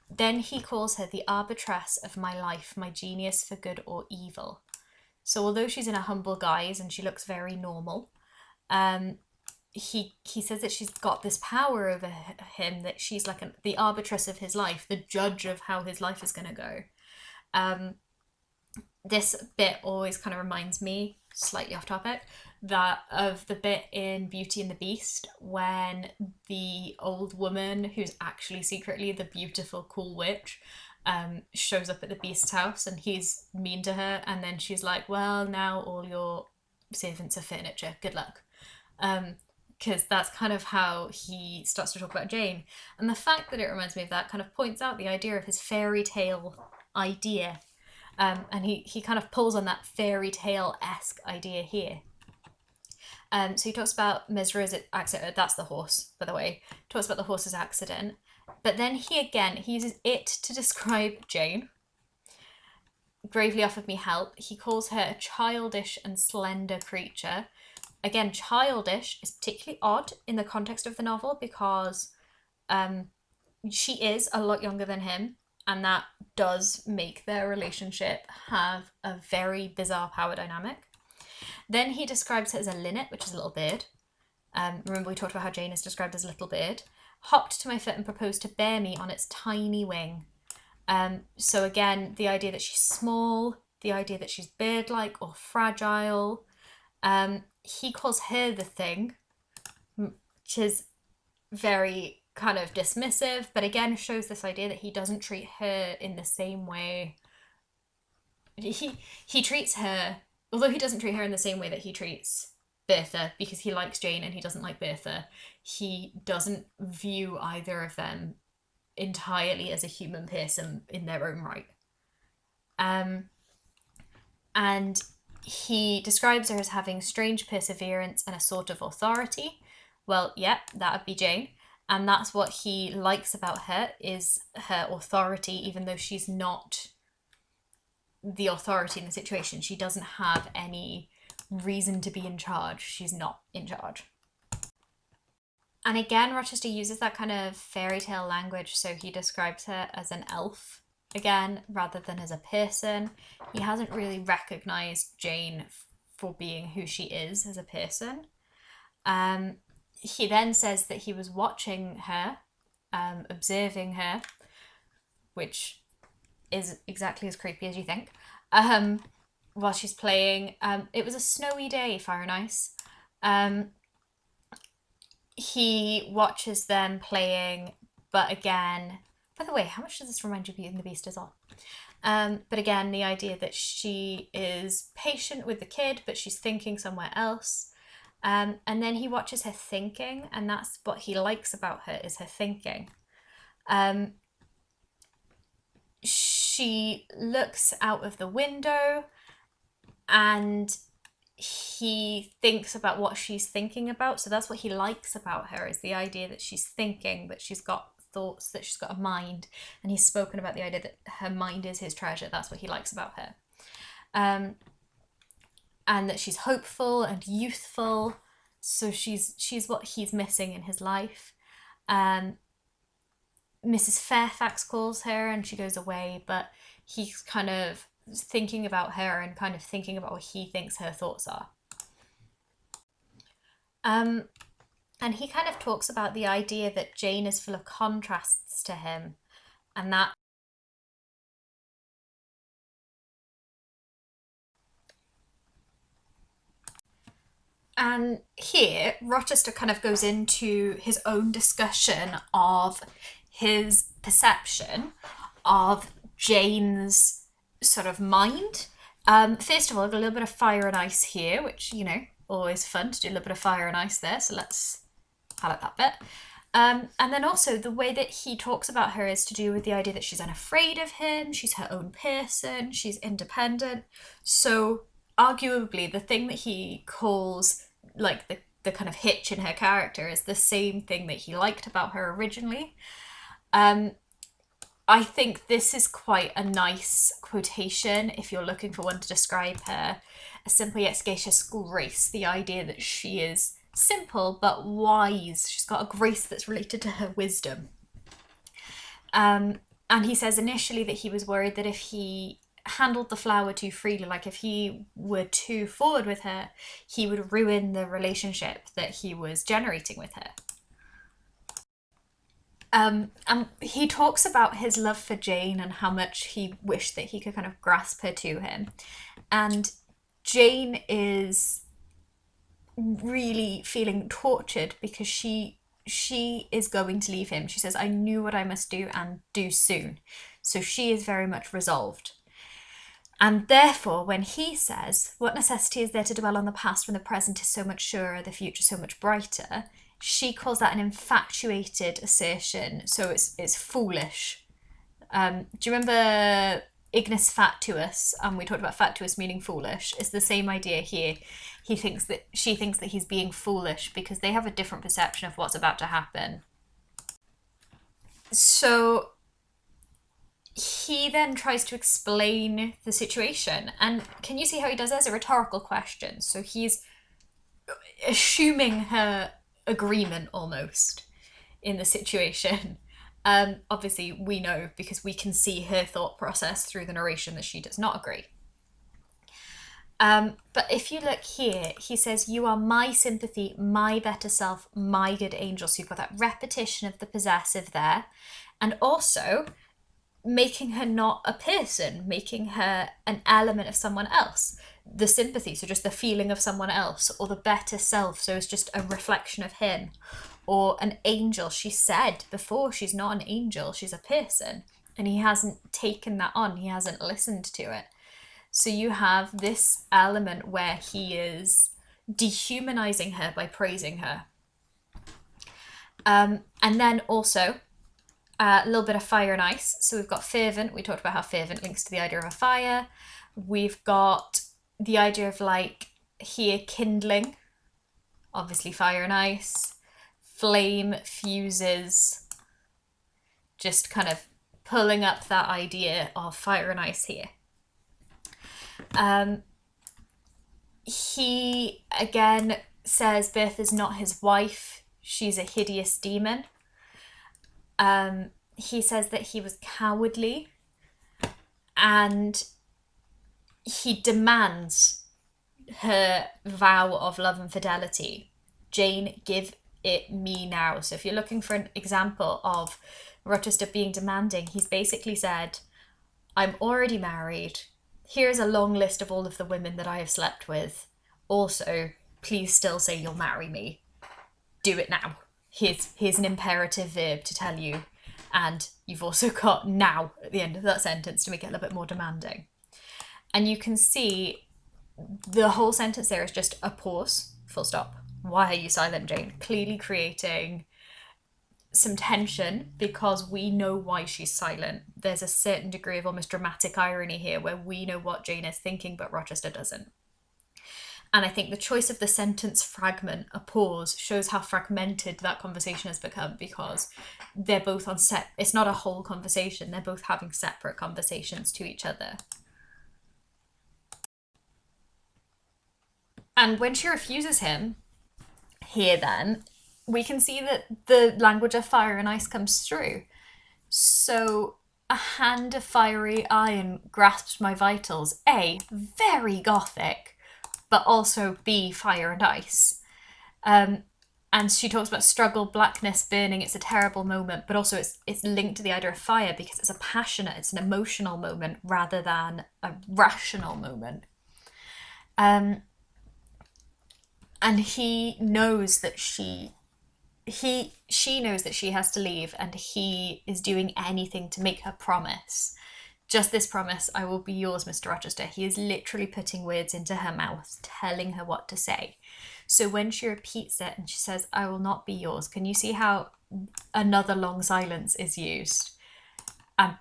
Then he calls her the arbitress of my life, my genius for good or evil. So although she's in a humble guise and she looks very normal, he says that she's got this power over him, that she's like the arbitress of his life, the judge of how his life is going to go. This bit always kind of reminds me, slightly off topic, that of the bit in Beauty and the Beast when the old woman, who's actually secretly the beautiful, cool witch, shows up at the Beast's house and he's mean to her, and then she's like, well, now all your servants are furniture, good luck. Because that's kind of how he starts to talk about Jane. And the fact that it reminds me of that kind of points out the idea of his fairy tale idea. And he kind of pulls on that fairy tale-esque idea here. So he talks about Mesra's accident. That's the horse, by the way. Talks about the horse's accident. But then he uses it to describe Jane. Gravely offered me help. He calls her a childish and slender creature. Again, childish is particularly odd in the context of the novel because she is a lot younger than him, and that does make their relationship have a very bizarre power dynamic. Then he describes her as a linnet, which is a little bird. Remember we talked about how Jane is described as a little bird. Hopped to my foot and proposed to bear me on its tiny wing. So again, the idea that she's small, the idea that she's bird-like or fragile. He calls her the thing, which is very kind of dismissive, but again shows this idea that he doesn't treat her in the same way. He treats her, although he doesn't treat her in the same way that he treats Bertha, because he likes Jane and he doesn't like Bertha, he doesn't view either of them entirely as a human person in their own right. Um, and he describes her as having strange perseverance and a sort of authority. Well, yeah, that would be Jane. And that's what he likes about her, is her authority, even though she's not the authority in the situation. She doesn't have any reason to be in charge. She's not in charge. And again, Rochester uses that kind of fairy tale language, so he describes her as an elf again, rather than as a person. He hasn't really recognized Jane for being who she is as a person. He then says that he was watching her, observing her, which is exactly as creepy as you think, while she's playing. It was a snowy day, Fire and Ice. He watches them playing, but again, by the way, how much does this remind you of Beauty and the Beast as well? But again, the idea that she is patient with the kid, but she's thinking somewhere else. And then he watches her thinking, and that's what he likes about her, is her thinking. She looks out of the window and he thinks about what she's thinking about. So that's what he likes about her, is the idea that she's thinking, that she's got thoughts, that she's got a mind. And he's spoken about the idea that her mind is his treasure. That's what he likes about her. And that she's hopeful and youthful. So she's what he's missing in his life. Mrs. Fairfax calls her and she goes away, but he's kind of thinking about her and kind of thinking about what he thinks her thoughts are. And he kind of talks about the idea that Jane is full of contrasts to him, and that and here Rochester kind of goes into his own discussion of his perception of Jane's sort of mind. First of all, I've got a little bit of fire and ice here, which, you know, always fun to do a little bit of fire and ice there, so let's highlight that bit. And then also the way that he talks about her is to do with the idea that she's unafraid of him, she's her own person, she's independent. So arguably the thing that he calls like the kind of hitch in her character is the same thing that he liked about her originally. I think this is quite a nice quotation if you're looking for one to describe her. A simple yet sagacious grace, the idea that she is simple but wise. She's got a grace that's related to her wisdom. And he says initially that he was worried that if he handled the flower too freely, like if he were too forward with her, he would ruin the relationship that he was generating with her. And he talks about his love for Jane and how much he wished that he could kind of grasp her to him. And Jane is really feeling tortured because she is going to leave him. She says, I knew what I must do and do soon. So she is very much resolved. And therefore, when he says, what necessity is there to dwell on the past when the present is so much surer, the future so much brighter? She calls that an infatuated assertion, so it's foolish. Do you remember ignis fatuus? We talked about fatuous meaning foolish. It's the same idea here. She thinks that he's being foolish because they have a different perception of what's about to happen. So he then tries to explain the situation, and can you see how he does that as a rhetorical question? So he's assuming her agreement almost in the situation. Obviously we know because we can see her thought process through the narration that she does not agree. But if you look here, he says, you are my sympathy, my better self, my good angel. So you've got that repetition of the possessive there, and also making her not a person, making her an element of someone else. The sympathy, so just the feeling of someone else, or the better self, so it's just a reflection of him, or an angel. She said before she's not an angel, she's a person, and he hasn't taken that on, he hasn't listened to it. So you have this element where he is dehumanizing her by praising her. And then also, A little bit of fire and ice. So we've got fervent. We talked about how fervent links to the idea of a fire. We've got the idea of like here kindling, obviously fire and ice. Flame, fuses, just kind of pulling up that idea of fire and ice here. He again says Bertha's not his wife, she's a hideous demon. He says that he was cowardly, and he demands her vow of love and fidelity. Jane, give it me now. So if you're looking for an example of Rochester being demanding, he's basically said, I'm already married. Here's a long list of all of the women that I have slept with. Also, please still say you'll marry me. Do it now. Here's an imperative verb to tell you. And you've also got now at the end of that sentence to make it a little bit more demanding. And you can see the whole sentence there is just a pause, full stop. Why are you silent, Jane? Clearly creating some tension because we know why she's silent. There's a certain degree of almost dramatic irony here where we know what Jane is thinking, but Rochester doesn't. And I think the choice of the sentence fragment, a pause, shows how fragmented that conversation has become because they're both on set. It's not a whole conversation. They're both having separate conversations to each other. And when she refuses him, here then, we can see that the language of fire and ice comes through. So a hand of fiery iron grasped my vitals. A, very gothic, but also B, fire and ice. And she talks about struggle, blackness, burning. It's a terrible moment, but also it's linked to the idea of fire because it's a passionate, it's an emotional moment rather than a rational moment. And he knows that she knows that she has to leave, and he is doing anything to make her promise. Just this promise, I will be yours, Mr. Rochester. He is literally putting words into her mouth, telling her what to say. So when she repeats it and she says, I will not be yours, can you see how another long silence is used? And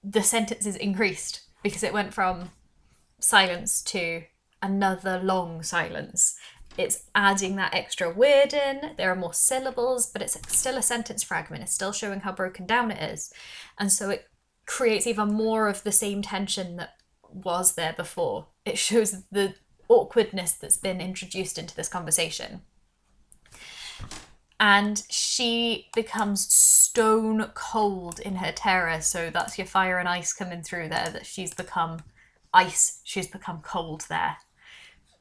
the sentence is increased because it went from silence to another long silence. It's adding that extra word in. There are more syllables, but it's still a sentence fragment. It's still showing how broken down it is. And so it creates even more of the same tension that was there before. It shows the awkwardness that's been introduced into this conversation. And she becomes stone cold in her terror. So that's your fire and ice coming through there, that she's become ice. She's become cold there,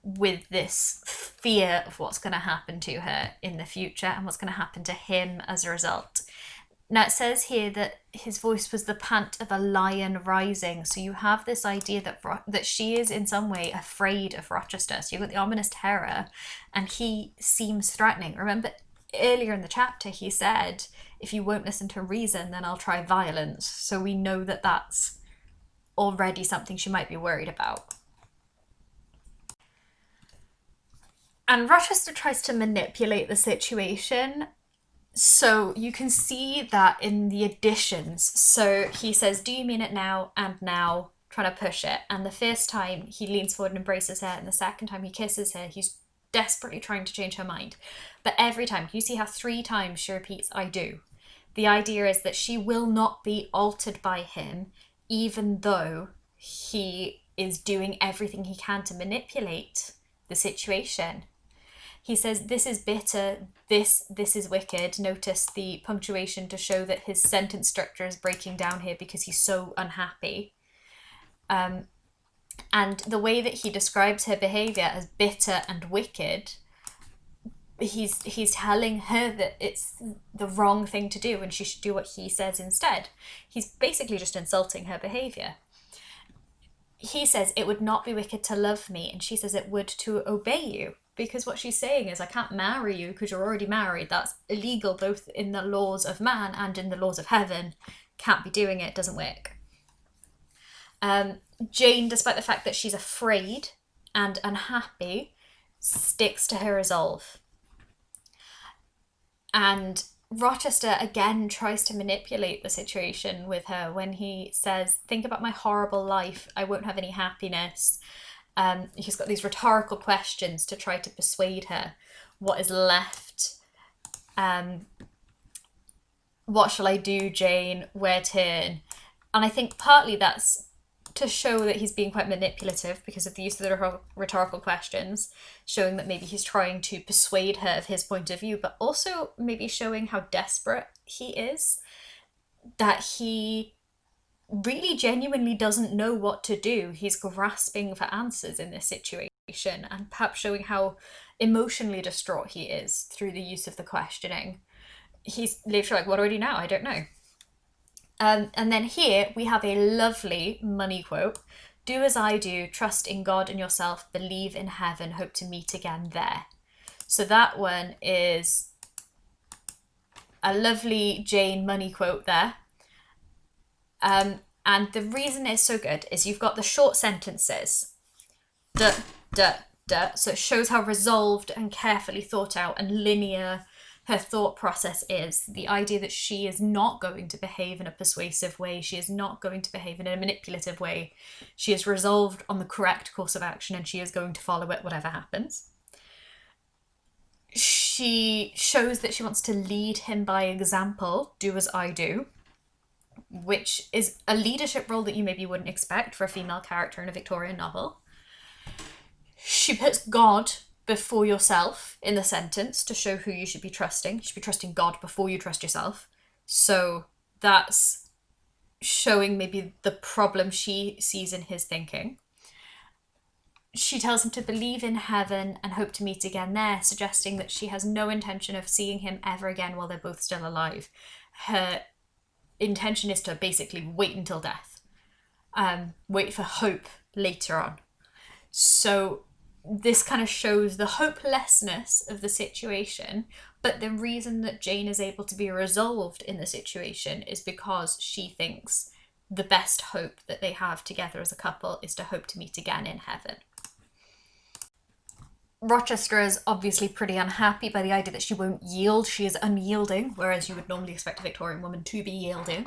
with this fear of what's going to happen to her in the future and what's going to happen to him as a result. Now it says here that his voice was the pant of a lion rising. So you have this idea that she is in some way afraid of Rochester. So you've got the ominous terror and he seems threatening. Remember earlier in the chapter he said, if you won't listen to reason, then I'll try violence. So we know that that's already something she might be worried about. And Rochester tries to manipulate the situation. So you can see that in the additions. So he says, do you mean it now and now? Trying to push it. And the first time he leans forward and embraces her, and the second time he kisses her, he's desperately trying to change her mind. But every time, you see how 3 times she repeats, I do. The idea is that she will not be altered by him, even though he is doing everything he can to manipulate the situation. He says, this is bitter, this is wicked. Notice the punctuation to show that his sentence structure is breaking down here because he's so unhappy. And the way that he describes her behaviour as bitter and wicked, he's telling her that it's the wrong thing to do and she should do what he says instead. He's basically just insulting her behaviour. He says, it would not be wicked to love me, and she says it would to obey you. Because what she's saying is, I can't marry you because you're already married. That's illegal both in the laws of man and in the laws of heaven. Can't be doing it, doesn't work. Jane, despite the fact that she's afraid and unhappy, sticks to her resolve. And Rochester again tries to manipulate the situation with her when he says, think about my horrible life, I won't have any happiness. He's got these rhetorical questions to try to persuade her. What is left? What shall I do, Jane? Where turn? And I think partly that's to show that he's being quite manipulative because of the use of the rhetorical questions, showing that maybe he's trying to persuade her of his point of view, but also maybe showing how desperate he is, that he really genuinely doesn't know what to do. He's grasping for answers in this situation, and perhaps showing how emotionally distraught he is through the use of the questioning. He's literally like, what do I do now? I don't know. And then here we have a lovely money quote. Do as I do, trust in God and yourself, believe in heaven, hope to meet again there. So that one is a lovely Jane money quote there. And the reason it's so good is you've got the short sentences. Duh, duh, duh. So it shows how resolved and carefully thought out and linear her thought process is. The idea that she is not going to behave in a persuasive way, she is not going to behave in a manipulative way. She is resolved on the correct course of action and she is going to follow it whatever happens. She shows that she wants to lead him by example, do as I do, which is a leadership role that you maybe wouldn't expect for a female character in a Victorian novel. She puts God before yourself in the sentence to show who you should be trusting. You should be trusting God before you trust yourself. So that's showing maybe the problem she sees in his thinking. She tells him to believe in heaven and hope to meet again there, suggesting that she has no intention of seeing him ever again while they're both still alive. Her intention is to basically wait until death, wait for hope later on. So this kind of shows the hopelessness of the situation, but the reason that Jane is able to be resolved in the situation is because she thinks the best hope that they have together as a couple is to hope to meet again in heaven. Rochester is obviously pretty unhappy by the idea that she won't yield. She is unyielding, whereas you would normally expect a Victorian woman to be yielding.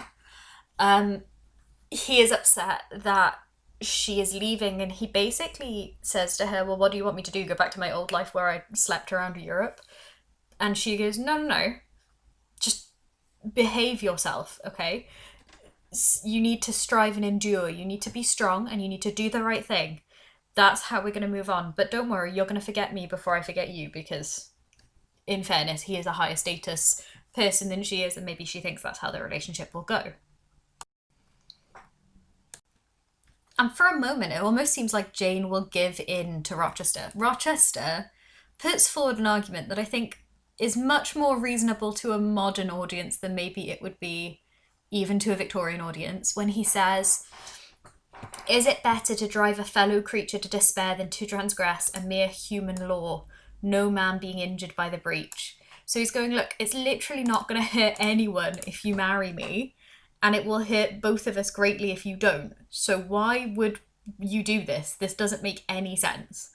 He is upset that she is leaving, and he basically says to her, well, what do you want me to do? Go back to my old life where I slept around Europe? And she goes, no. Just behave yourself, okay? You need to strive and endure. You need to be strong and you need to do the right thing. That's how we're going to move on. But don't worry, you're going to forget me before I forget you, because in fairness, he is a higher status person than she is, and maybe she thinks that's how their relationship will go. And for a moment, it almost seems like Jane will give in to Rochester. Rochester puts forward an argument that I think is much more reasonable to a modern audience than maybe it would be even to a Victorian audience, when he says, is it better to drive a fellow creature to despair than to transgress a mere human law, no man being injured by the breach? So he's going, look, it's literally not going to hurt anyone if you marry me, and it will hurt both of us greatly if you don't. So why would you do this? This doesn't make any sense.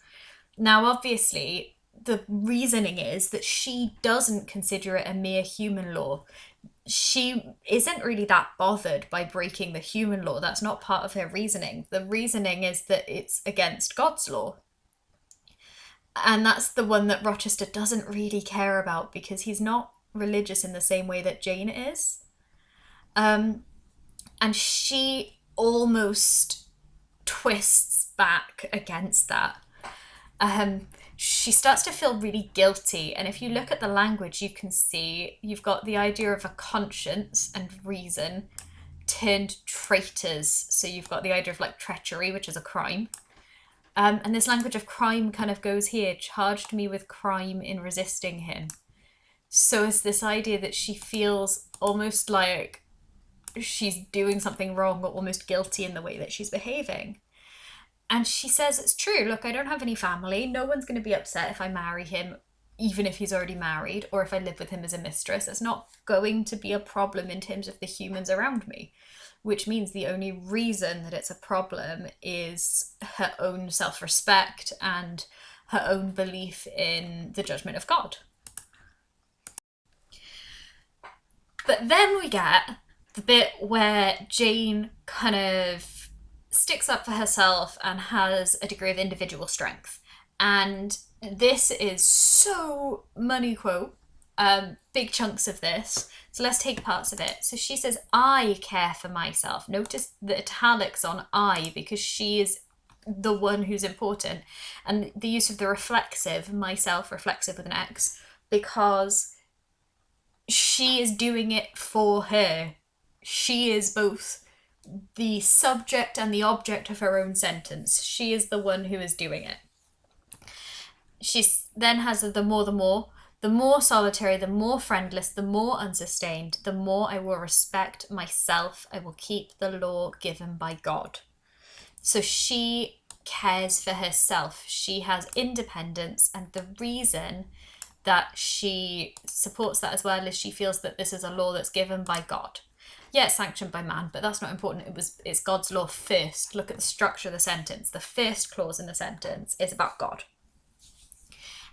Now, obviously, the reasoning is that she doesn't consider it a mere human law. She isn't really that bothered by breaking the human law. That's not part of her reasoning. The reasoning is that it's against God's law. And that's the one that Rochester doesn't really care about, because he's not religious in the same way that Jane is. And she almost twists back against that. She starts to feel really guilty, and if you look at the language, you can see you've got the idea of a conscience and reason turned traitors. So you've got the idea of like treachery, which is a crime. And this language of crime kind of goes here, charged me with crime in resisting him. So it's this idea that she feels almost like she's doing something wrong, or almost guilty in the way that she's behaving. And she says, it's true, look, I don't have any family. No one's going to be upset if I marry him, even if he's already married, or if I live with him as a mistress. It's not going to be a problem in terms of the humans around me, which means the only reason that it's a problem is her own self-respect and her own belief in the judgment of God. But then we get the bit where Jane kind of sticks up for herself and has a degree of individual strength. And this is so money quote, big chunks of this. So let's take parts of it. So she says, I care for myself. Notice the italics on I, because she is the one who's important. And the use of the reflexive, myself, reflexive with an X, because she is doing it for her. She is both the subject and the object of her own sentence. She is the one who is doing it. She then has the more solitary, the more friendless, the more unsustained, the more I will respect myself, I will keep the law given by God. So she cares for herself. She has independence, and the reason that she supports that as well is she feels that this is a law that's given by God. Yeah, it's sanctioned by man, but that's not important. It's God's law first. Look at the structure of the sentence. The first clause in the sentence is about God.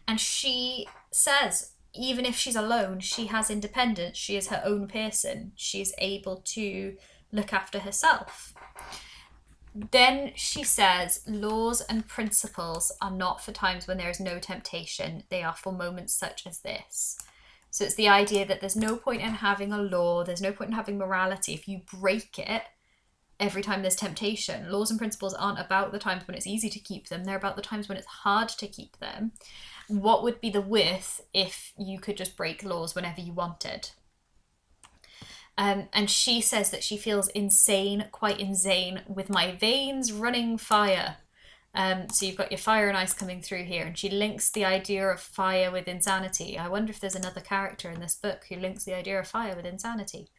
And she says, even if she's alone, she has independence. She is her own person. She is able to look after herself. Then she says, laws and principles are not for times when there is no temptation. They are for moments such as this. So it's the idea that there's no point in having a law. There's no point in having morality if you break it every time there's temptation. Laws and principles aren't about the times when it's easy to keep them. They're about the times when it's hard to keep them. What would be the worth if you could just break laws whenever you wanted? And she says that she feels insane, quite insane, with my veins running fire. So you've got your fire and ice coming through here, and she links the idea of fire with insanity. I wonder if there's another character in this book who links the idea of fire with insanity.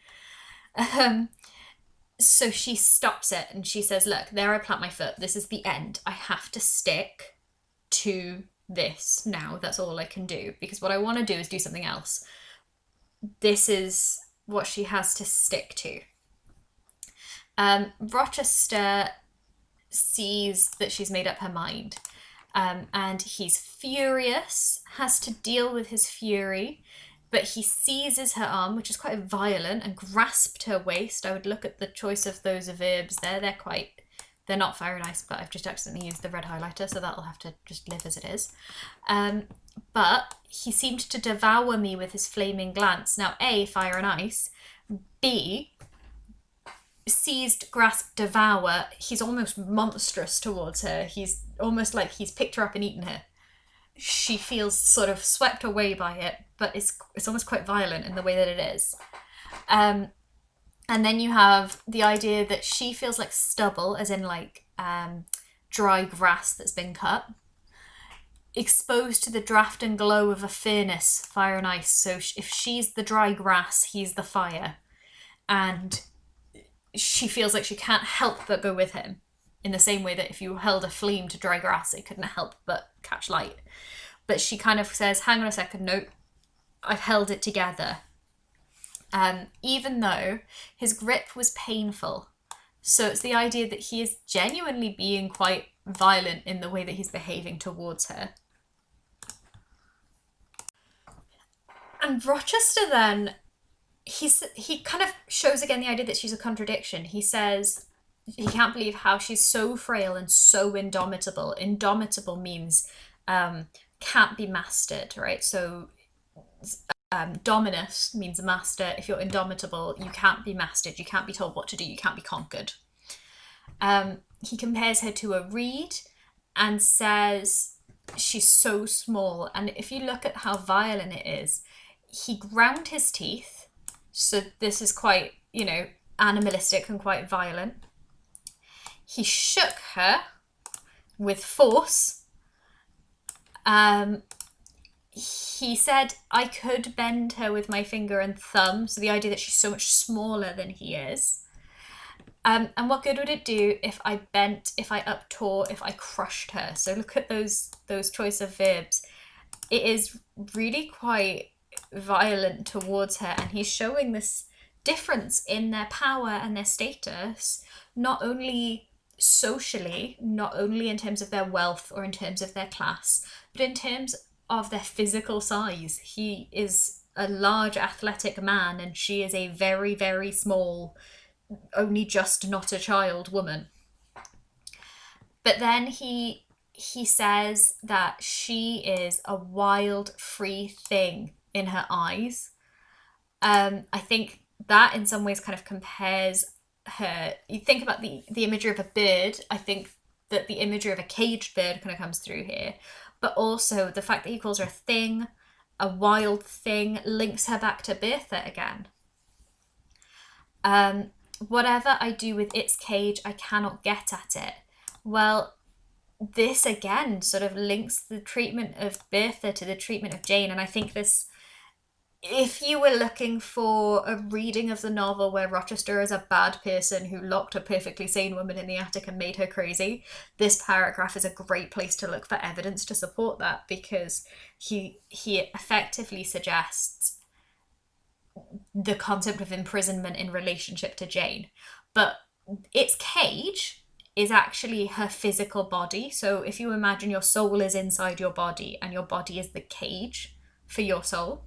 So she stops it and she says, look, there I plant my foot. This is the end. I have to stick to this now. That's all I can do, because what I want to do is do something else. This is what she has to stick to. Rochester sees that she's made up her mind, and he's furious, has to deal with his fury, but he seizes her arm, which is quite violent, and grasped her waist. I would look at the choice of those verbs there. They're not fire and ice, but I've just accidentally used the red highlighter, so that'll have to just live as it is. But he seemed to devour me with his flaming glance. Now, A, fire and ice. B, seized, grasped, devour. He's almost monstrous towards her. He's almost like he's picked her up and eaten her. She feels sort of swept away by it, but it's almost quite violent in the way that it is. And then you have the idea that she feels like stubble, as in like dry grass that's been cut, exposed to the draft and glow of a furnace, fire and ice. So if she's the dry grass, he's the fire. And she feels like she can't help but go with him, in the same way that if you held a flame to dry grass, it couldn't help but catch light. But she kind of says, hang on a second, no, I've held it together. Even though his grip was painful. So it's the idea that he is genuinely being quite violent in the way that he's behaving towards her. And Rochester then, he kind of shows again the idea that she's a contradiction. He says he can't believe how she's so frail and so indomitable. Indomitable means can't be mastered, right? So dominus means master. If you're indomitable, you can't be mastered. You can't be told what to do. You can't be conquered. He compares her to a reed and says she's so small. And if you look at how violent it is, he ground his teeth. So this is quite, animalistic and quite violent. He shook her with force. He said, I could bend her with my finger and thumb. So the idea that she's so much smaller than he is. And what good would it do if I bent, if I uptore, if I crushed her? So look at those choice of verbs. It is really quite violent towards her, and he's showing this difference in their power and their status, not only socially, not only in terms of their wealth or in terms of their class, but in terms of their physical size. He is a large athletic man and she is a very, very small, only just not a child woman. But then he says that she is a wild, free thing in her eyes. I think that in some ways kind of compares her. You think about the imagery of a bird. I think that the imagery of a caged bird kind of comes through here, but also the fact that he calls her a thing, a wild thing, links her back to Bertha again. Whatever I do with its cage, I cannot get at it. Well, this again sort of links the treatment of Bertha to the treatment of Jane, and I think this, if you were looking for a reading of the novel where Rochester is a bad person who locked a perfectly sane woman in the attic and made her crazy, this paragraph is a great place to look for evidence to support that, because he effectively suggests the concept of imprisonment in relationship to Jane. But its cage is actually her physical body. So if you imagine your soul is inside your body and your body is the cage for your soul.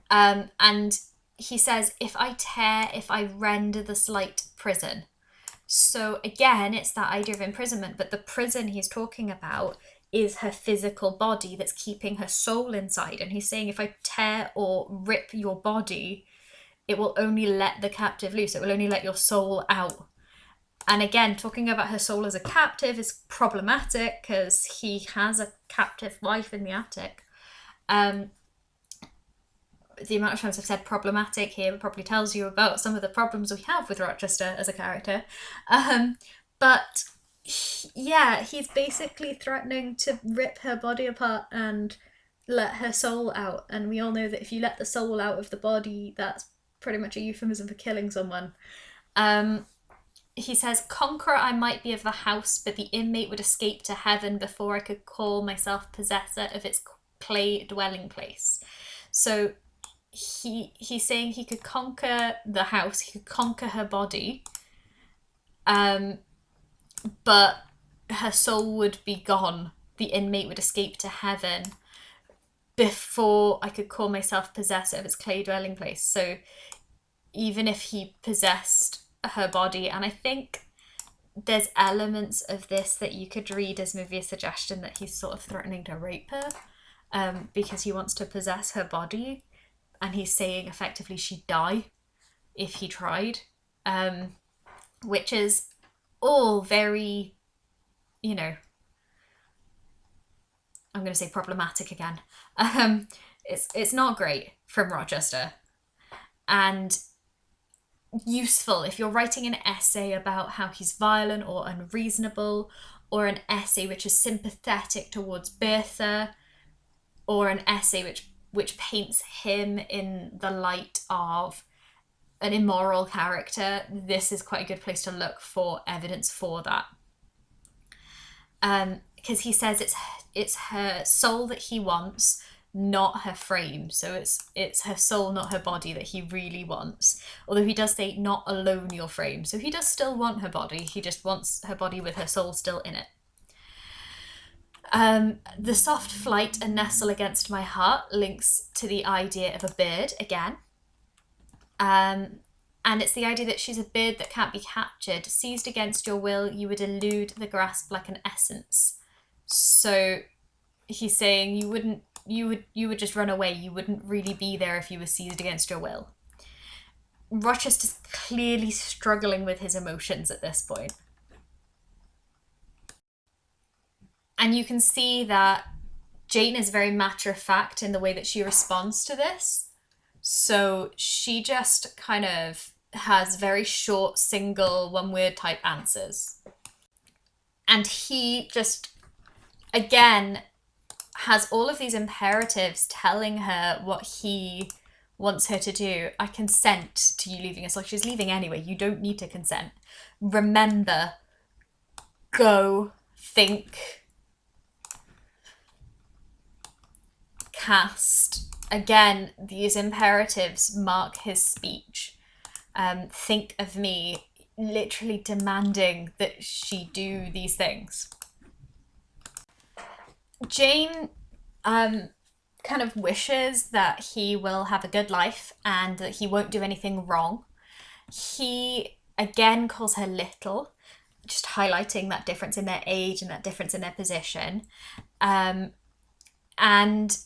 And he says, if I rend the slight prison. So again, it's that idea of imprisonment, but the prison he's talking about is her physical body that's keeping her soul inside. And he's saying, if I tear or rip your body, it will only let the captive loose. It will only let your soul out. And again, talking about her soul as a captive is problematic because he has a captive wife in the attic. The amount of times I've said problematic here probably tells you about some of the problems we have with Rochester as a character. But yeah, he's basically threatening to rip her body apart and let her soul out. And we all know that if you let the soul out of the body, that's pretty much a euphemism for killing someone. He says, conqueror I might be of the house, but the inmate would escape to heaven before I could call myself possessor of its clay dwelling place. So he's saying he could conquer the house, he could conquer her body, but her soul would be gone. The inmate would escape to heaven before I could call myself possessor of its clay dwelling place. So even if he possessed her body, and I think there's elements of this that you could read as maybe a suggestion that he's sort of threatening to rape her, because he wants to possess her body. And he's saying effectively she'd die if he tried, which is all very, I'm going to say problematic again. It's not great from Rochester, and useful if you're writing an essay about how he's violent or unreasonable, or an essay which is sympathetic towards Bertha, or an essay which paints him in the light of an immoral character. This is quite a good place to look for evidence for that. Because he says it's her soul that he wants, not her frame. So it's her soul, not her body, that he really wants. Although he does say, not alone your frame. So he does still want her body, he just wants her body with her soul still in it. The soft flight and nestle against my heart links to the idea of a bird again. And it's the idea that she's a bird that can't be captured. Seized against your will, you would elude the grasp like an essence. So he's saying you would just run away. You wouldn't really be there if you were seized against your will. Rochester's clearly struggling with his emotions at this point. And you can see that Jane is very matter-of-fact in the way that she responds to this. So she just kind of has very short, single, one-word type answers. And he just, again, has all of these imperatives telling her what he wants her to do. I consent to you leaving us. Like, she's leaving anyway. You don't need to consent. Remember, go, think, cast. Again, these imperatives mark his speech. Think of me, literally demanding that she do these things. Jane kind of wishes that he will have a good life and that he won't do anything wrong. He again calls her little, just highlighting that difference in their age and that difference in their position. Um, and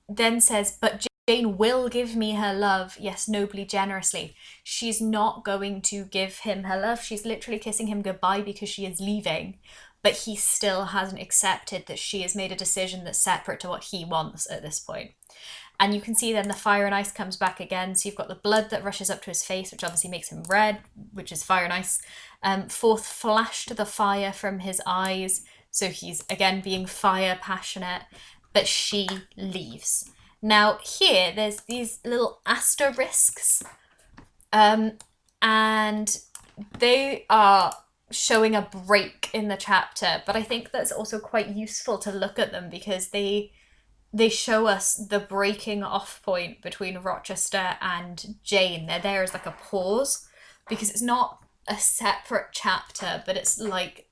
then says, "But Jane will give me her love, yes, nobly, generously." She's not going to give him her love. She's literally kissing him goodbye because she is leaving. But he still hasn't accepted that she has made a decision that's separate to what he wants at this point. And you can see then the fire and ice comes back again. So you've got the blood that rushes up to his face, which obviously makes him red, which is fire and ice. Forth flashed the fire from his eyes. So he's again being fire passionate, but she leaves. Now here, there's these little asterisks, and they are showing a break in the chapter, but I think that's also quite useful to look at them because they show us the breaking off point between Rochester and Jane. They're there as like a pause because it's not a separate chapter, but it's like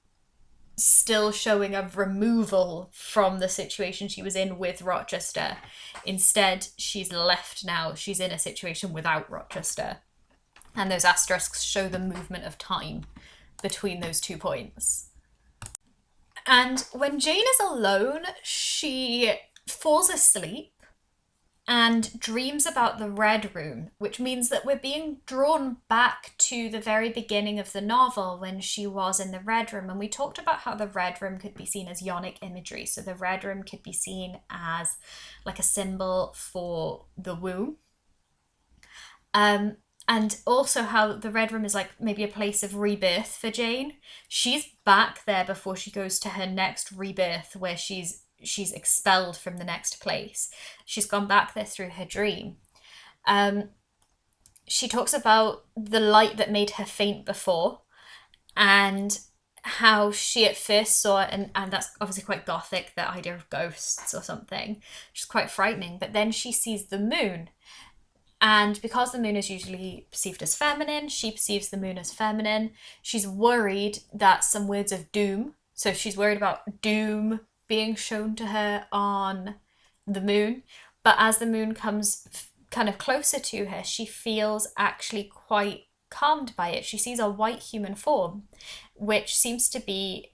still showing a removal from the situation she was in with Rochester. Instead, she's left now. She's in a situation without Rochester. And those asterisks show the movement of time between those 2 points. And when Jane is alone, she falls asleep and dreams about the Red Room, which means that we're being drawn back to the very beginning of the novel when she was in the Red Room. And we talked about how the Red Room could be seen as yonic imagery. So the Red Room could be seen as like a symbol for the womb. And also how the Red Room is like maybe a place of rebirth for Jane. She's back there before she goes to her next rebirth where she's expelled from the next place. She's gone back there through her dream. She talks about the light that made her faint before and how she at first saw, and that's obviously quite gothic, the idea of ghosts or something, which is quite frightening, but then she sees the moon. And because the moon is usually perceived as feminine, she perceives the moon as feminine. She's worried that some words of doom, so she's worried about doom being shown to her on the moon. But as the moon comes kind of closer to her, she feels actually quite calmed by it. She sees a white human form, which seems to be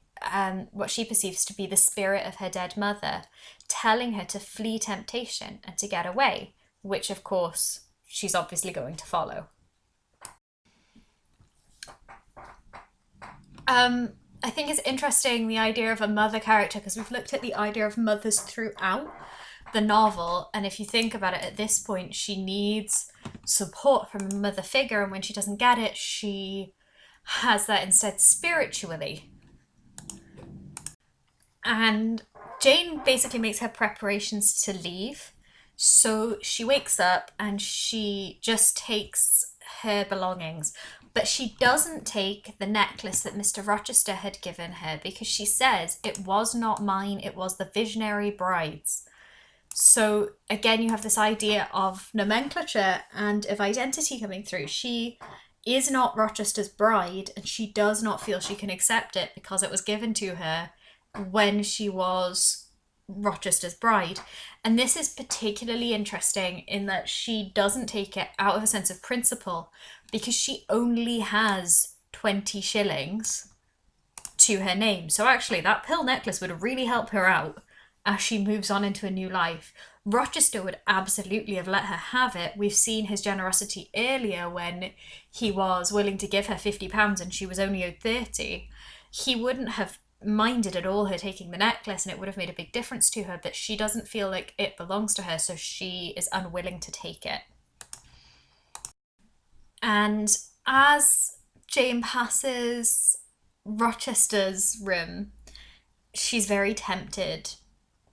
what she perceives to be the spirit of her dead mother, telling her to flee temptation and to get away, which of course she's obviously going to follow. I think it's interesting, the idea of a mother character, because we've looked at the idea of mothers throughout the novel, and if you think about it, at this point she needs support from a mother figure, and when she doesn't get it, she has that instead spiritually. And Jane basically makes her preparations to leave. So she wakes up and she just takes her belongings, but she doesn't take the necklace that Mr. Rochester had given her because she says, "It was not mine, it was the visionary bride's." So again, you have this idea of nomenclature and of identity coming through. She is not Rochester's bride and she does not feel she can accept it because it was given to her when she was Rochester's bride. And this is particularly interesting in that she doesn't take it out of a sense of principle because she only has 20 shillings to her name. So actually that pearl necklace would really help her out as she moves on into a new life. Rochester would absolutely have let her have it. We've seen his generosity earlier when he was willing to give her £50 and she was only owed 30. He wouldn't have minded at all her taking the necklace and it would have made a big difference to her, but she doesn't feel like it belongs to her, so she is unwilling to take it. And as Jane passes Rochester's room, she's very tempted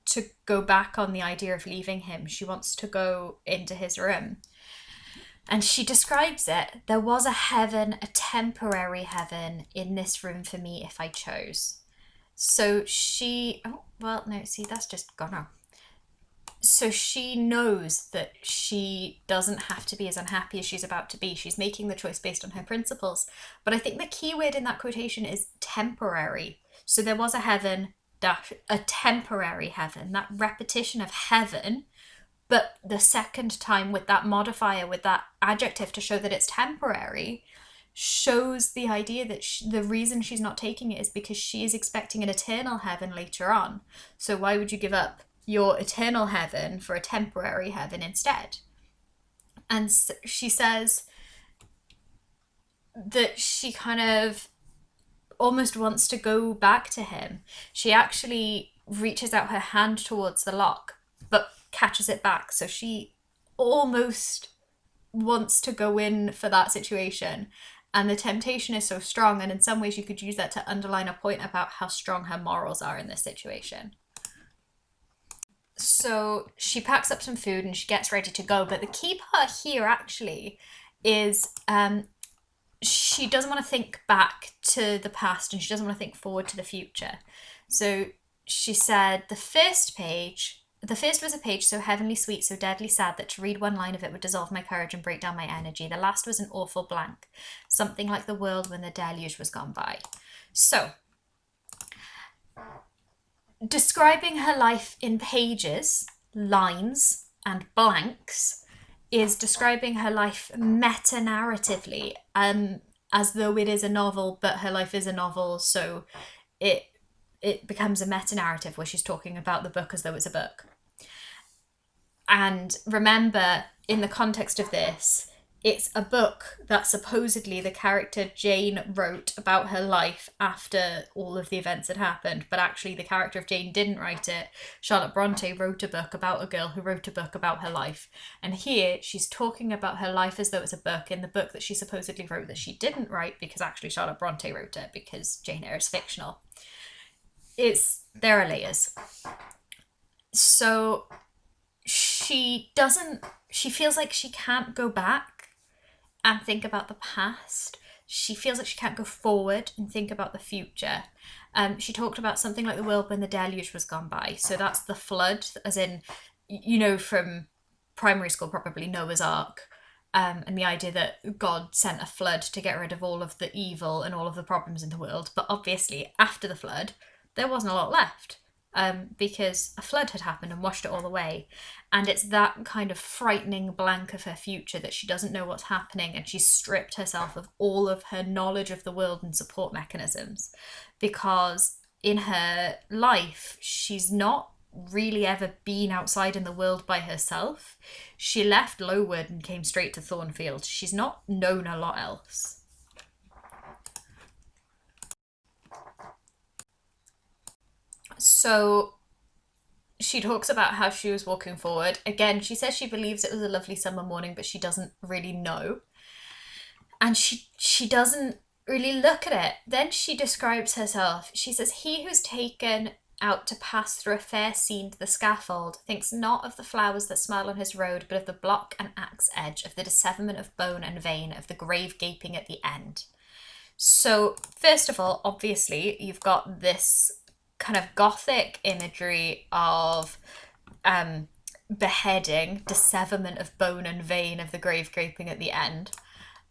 to go back on the idea of leaving him. She wants to go into his room. And she describes it, "There was a heaven, a temporary heaven in this room for me if I chose." So she, oh, well, no, see, that's just gone now. So she knows that she doesn't have to be as unhappy as she's about to be. She's making the choice based on her principles. But I think the key word in that quotation is temporary. So there was a heaven, a temporary heaven. That repetition of heaven But the second time, with that modifier, with that adjective to show that it's temporary, shows the idea that the reason she's not taking it is because she is expecting an eternal heaven later on. So why would you give up your eternal heaven for a temporary heaven instead? And she says that she kind of almost wants to go back to him. She actually reaches out her hand towards the lock, but catches it back. So she almost wants to go in for that situation. And the temptation is so strong. And in some ways, you could use that to underline a point about how strong her morals are in this situation. So she packs up some food and she gets ready to go. But the key part here actually is she doesn't want to think back to the past and she doesn't want to think forward to the future. So she said the first was a page so heavenly sweet, so deadly sad that to read one line of it would dissolve my courage and break down my energy. The last was an awful blank, something like the world when the deluge was gone by. So, describing her life in pages, lines, and blanks is describing her life meta-narratively, as though it is a novel, but her life is a novel, so it becomes a meta-narrative where she's talking about the book as though it's a book. And remember, in the context of this, it's a book that supposedly the character Jane wrote about her life after all of the events had happened, but actually the character of Jane didn't write it. Charlotte Bronte wrote a book about a girl who wrote a book about her life. And here she's talking about her life as though it's a book, in the book that she supposedly wrote that she didn't write because actually Charlotte Bronte wrote it, because Jane Eyre is fictional. There are layers. So she feels like she can't go back and think about the past. She feels like she can't go forward and think about the future. She talked about something like the world when the deluge was gone by. So that's the flood, as in, from primary school, probably Noah's Ark. And the idea that God sent a flood to get rid of all of the evil and all of the problems in the world. But obviously, after the flood, there wasn't a lot left. Because a flood had happened and washed it all away. And it's that kind of frightening blank of her future that she doesn't know what's happening, and she's stripped herself of all of her knowledge of the world and support mechanisms. Because in her life, she's not really ever been outside in the world by herself. She left Lowood and came straight to Thornfield. She's not known a lot else. So she talks about how she was walking forward. Again, she says she believes it was a lovely summer morning, but she doesn't really know. And she doesn't really look at it. Then she describes herself. She says, he who's taken out to pass through a fair scene to the scaffold thinks not of the flowers that smile on his road, but of the block and axe edge, of the disseverment of bone and vein, of the grave gaping at the end. So, first of all, obviously, you've got this kind of gothic imagery of beheading, disseverment of bone and vein, of the grave gaping at the end.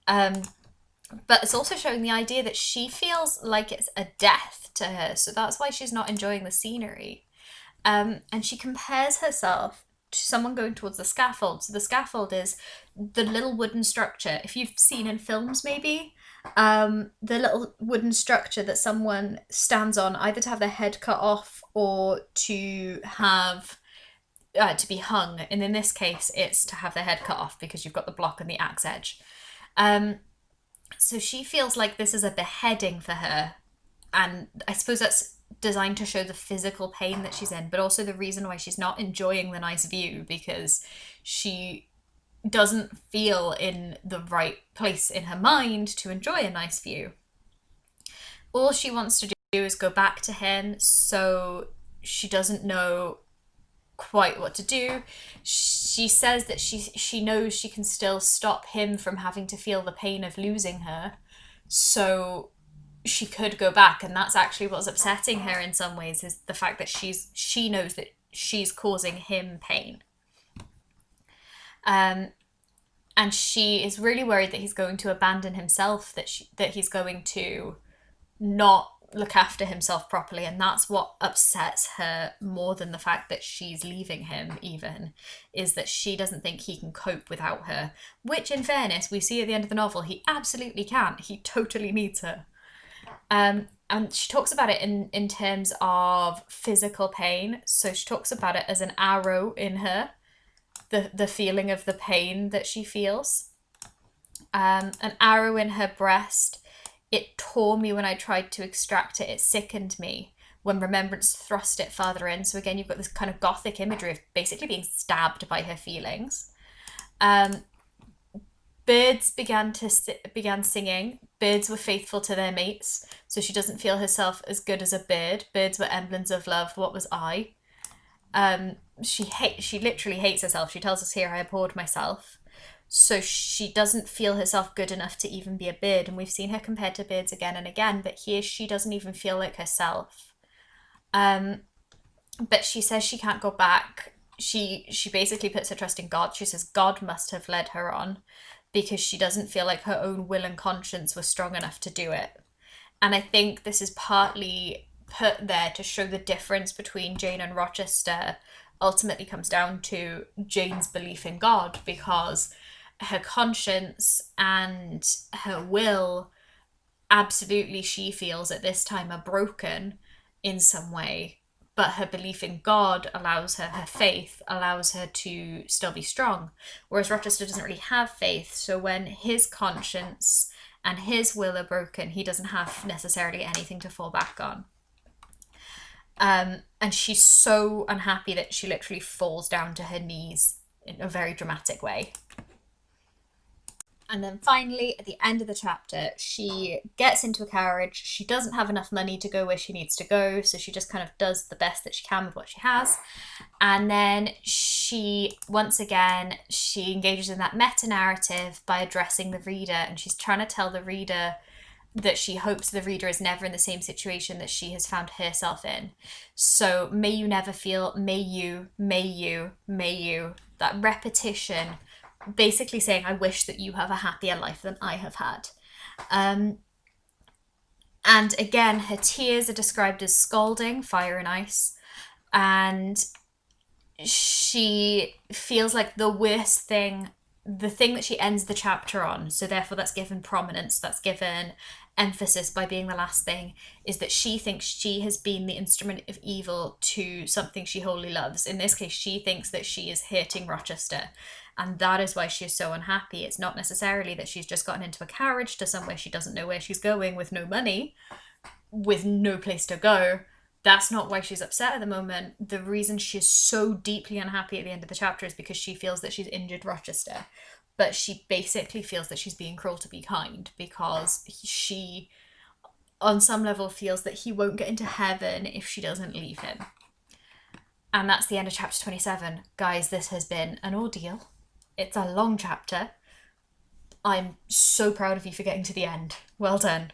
But it's also showing the idea that she feels like it's a death to her, so that's why she's not enjoying the scenery. And she compares herself to someone going towards the scaffold. So the scaffold is the little wooden structure, if you've seen in films maybe, the little wooden structure that someone stands on either to have their head cut off or to have to be hung, and in this case it's to have their head cut off because you've got the block and the axe edge. So she feels like this is a beheading for her, and I suppose that's designed to show the physical pain that she's in, but also the reason why she's not enjoying the nice view, because she doesn't feel in the right place in her mind to enjoy a nice view. All she wants to do is go back to him, so she doesn't know quite what to do. She says that she knows she can still stop him from having to feel the pain of losing her, so she could go back, and that's actually what's upsetting her in some ways, is the fact that she knows that she's causing him pain. And she is really worried that he's going to abandon himself, that he's going to not look after himself properly, and that's what upsets her more than the fact that she's leaving him, even, is that she doesn't think he can cope without her, which in fairness we see at the end of the novel he absolutely can. He totally needs her. And she talks about it in terms of physical pain. So she talks about it as an arrow in her, the feeling of the pain that she feels. An arrow in her breast. It tore me when I tried to extract it. It sickened me when remembrance thrust it farther in. So again, you've got this kind of gothic imagery of basically being stabbed by her feelings. Birds began singing. Birds were faithful to their mates, so she doesn't feel herself as good as a bird. Birds were emblems of love. What was I? She literally hates herself. She tells us here, I abhorred myself. So she doesn't feel herself good enough to even be a bird, and we've seen her compared to birds again and again, but here she doesn't even feel like herself. But she says she can't go back. She basically puts her trust in God. She says God must have led her on, because she doesn't feel like her own will and conscience were strong enough to do it. And I think this is partly put there to show the difference between Jane and Rochester ultimately comes down to Jane's belief in God, because her conscience and her will, absolutely, she feels at this time are broken in some way, but her belief in God allows her, her faith allows her to still be strong. Whereas Rochester doesn't really have faith, so when his conscience and his will are broken, he doesn't have necessarily anything to fall back on. And she's so unhappy that she literally falls down to her knees in a very dramatic way. And then finally, at the end of the chapter, she gets into a carriage. She doesn't have enough money to go where she needs to go, so she just kind of does the best that she can with what she has. And then she, once again, she engages in that meta-narrative by addressing the reader, and she's trying to tell the reader that she hopes the reader is never in the same situation that she has found herself in. So may you never feel, may you, that repetition, basically saying, I wish that you have a happier life than I have had. And again, her tears are described as scalding, fire and ice. And she feels like the worst thing, the thing that she ends the chapter on, so therefore that's given prominence, that's given emphasis by being the last thing, is that she thinks she has been the instrument of evil to something she wholly loves. In this case, she thinks that she is hurting Rochester. And that is why she is so unhappy. It's not necessarily that she's just gotten into a carriage to somewhere she doesn't know where she's going, with no money, with no place to go. That's not why she's upset at the moment. The reason she's so deeply unhappy at the end of the chapter is because she feels that she's injured Rochester. But she basically feels that she's being cruel to be kind, because she, on some level, feels that he won't get into heaven if she doesn't leave him. And that's the end of chapter 27. Guys, this has been an ordeal. It's a long chapter. I'm so proud of you for getting to the end. Well done.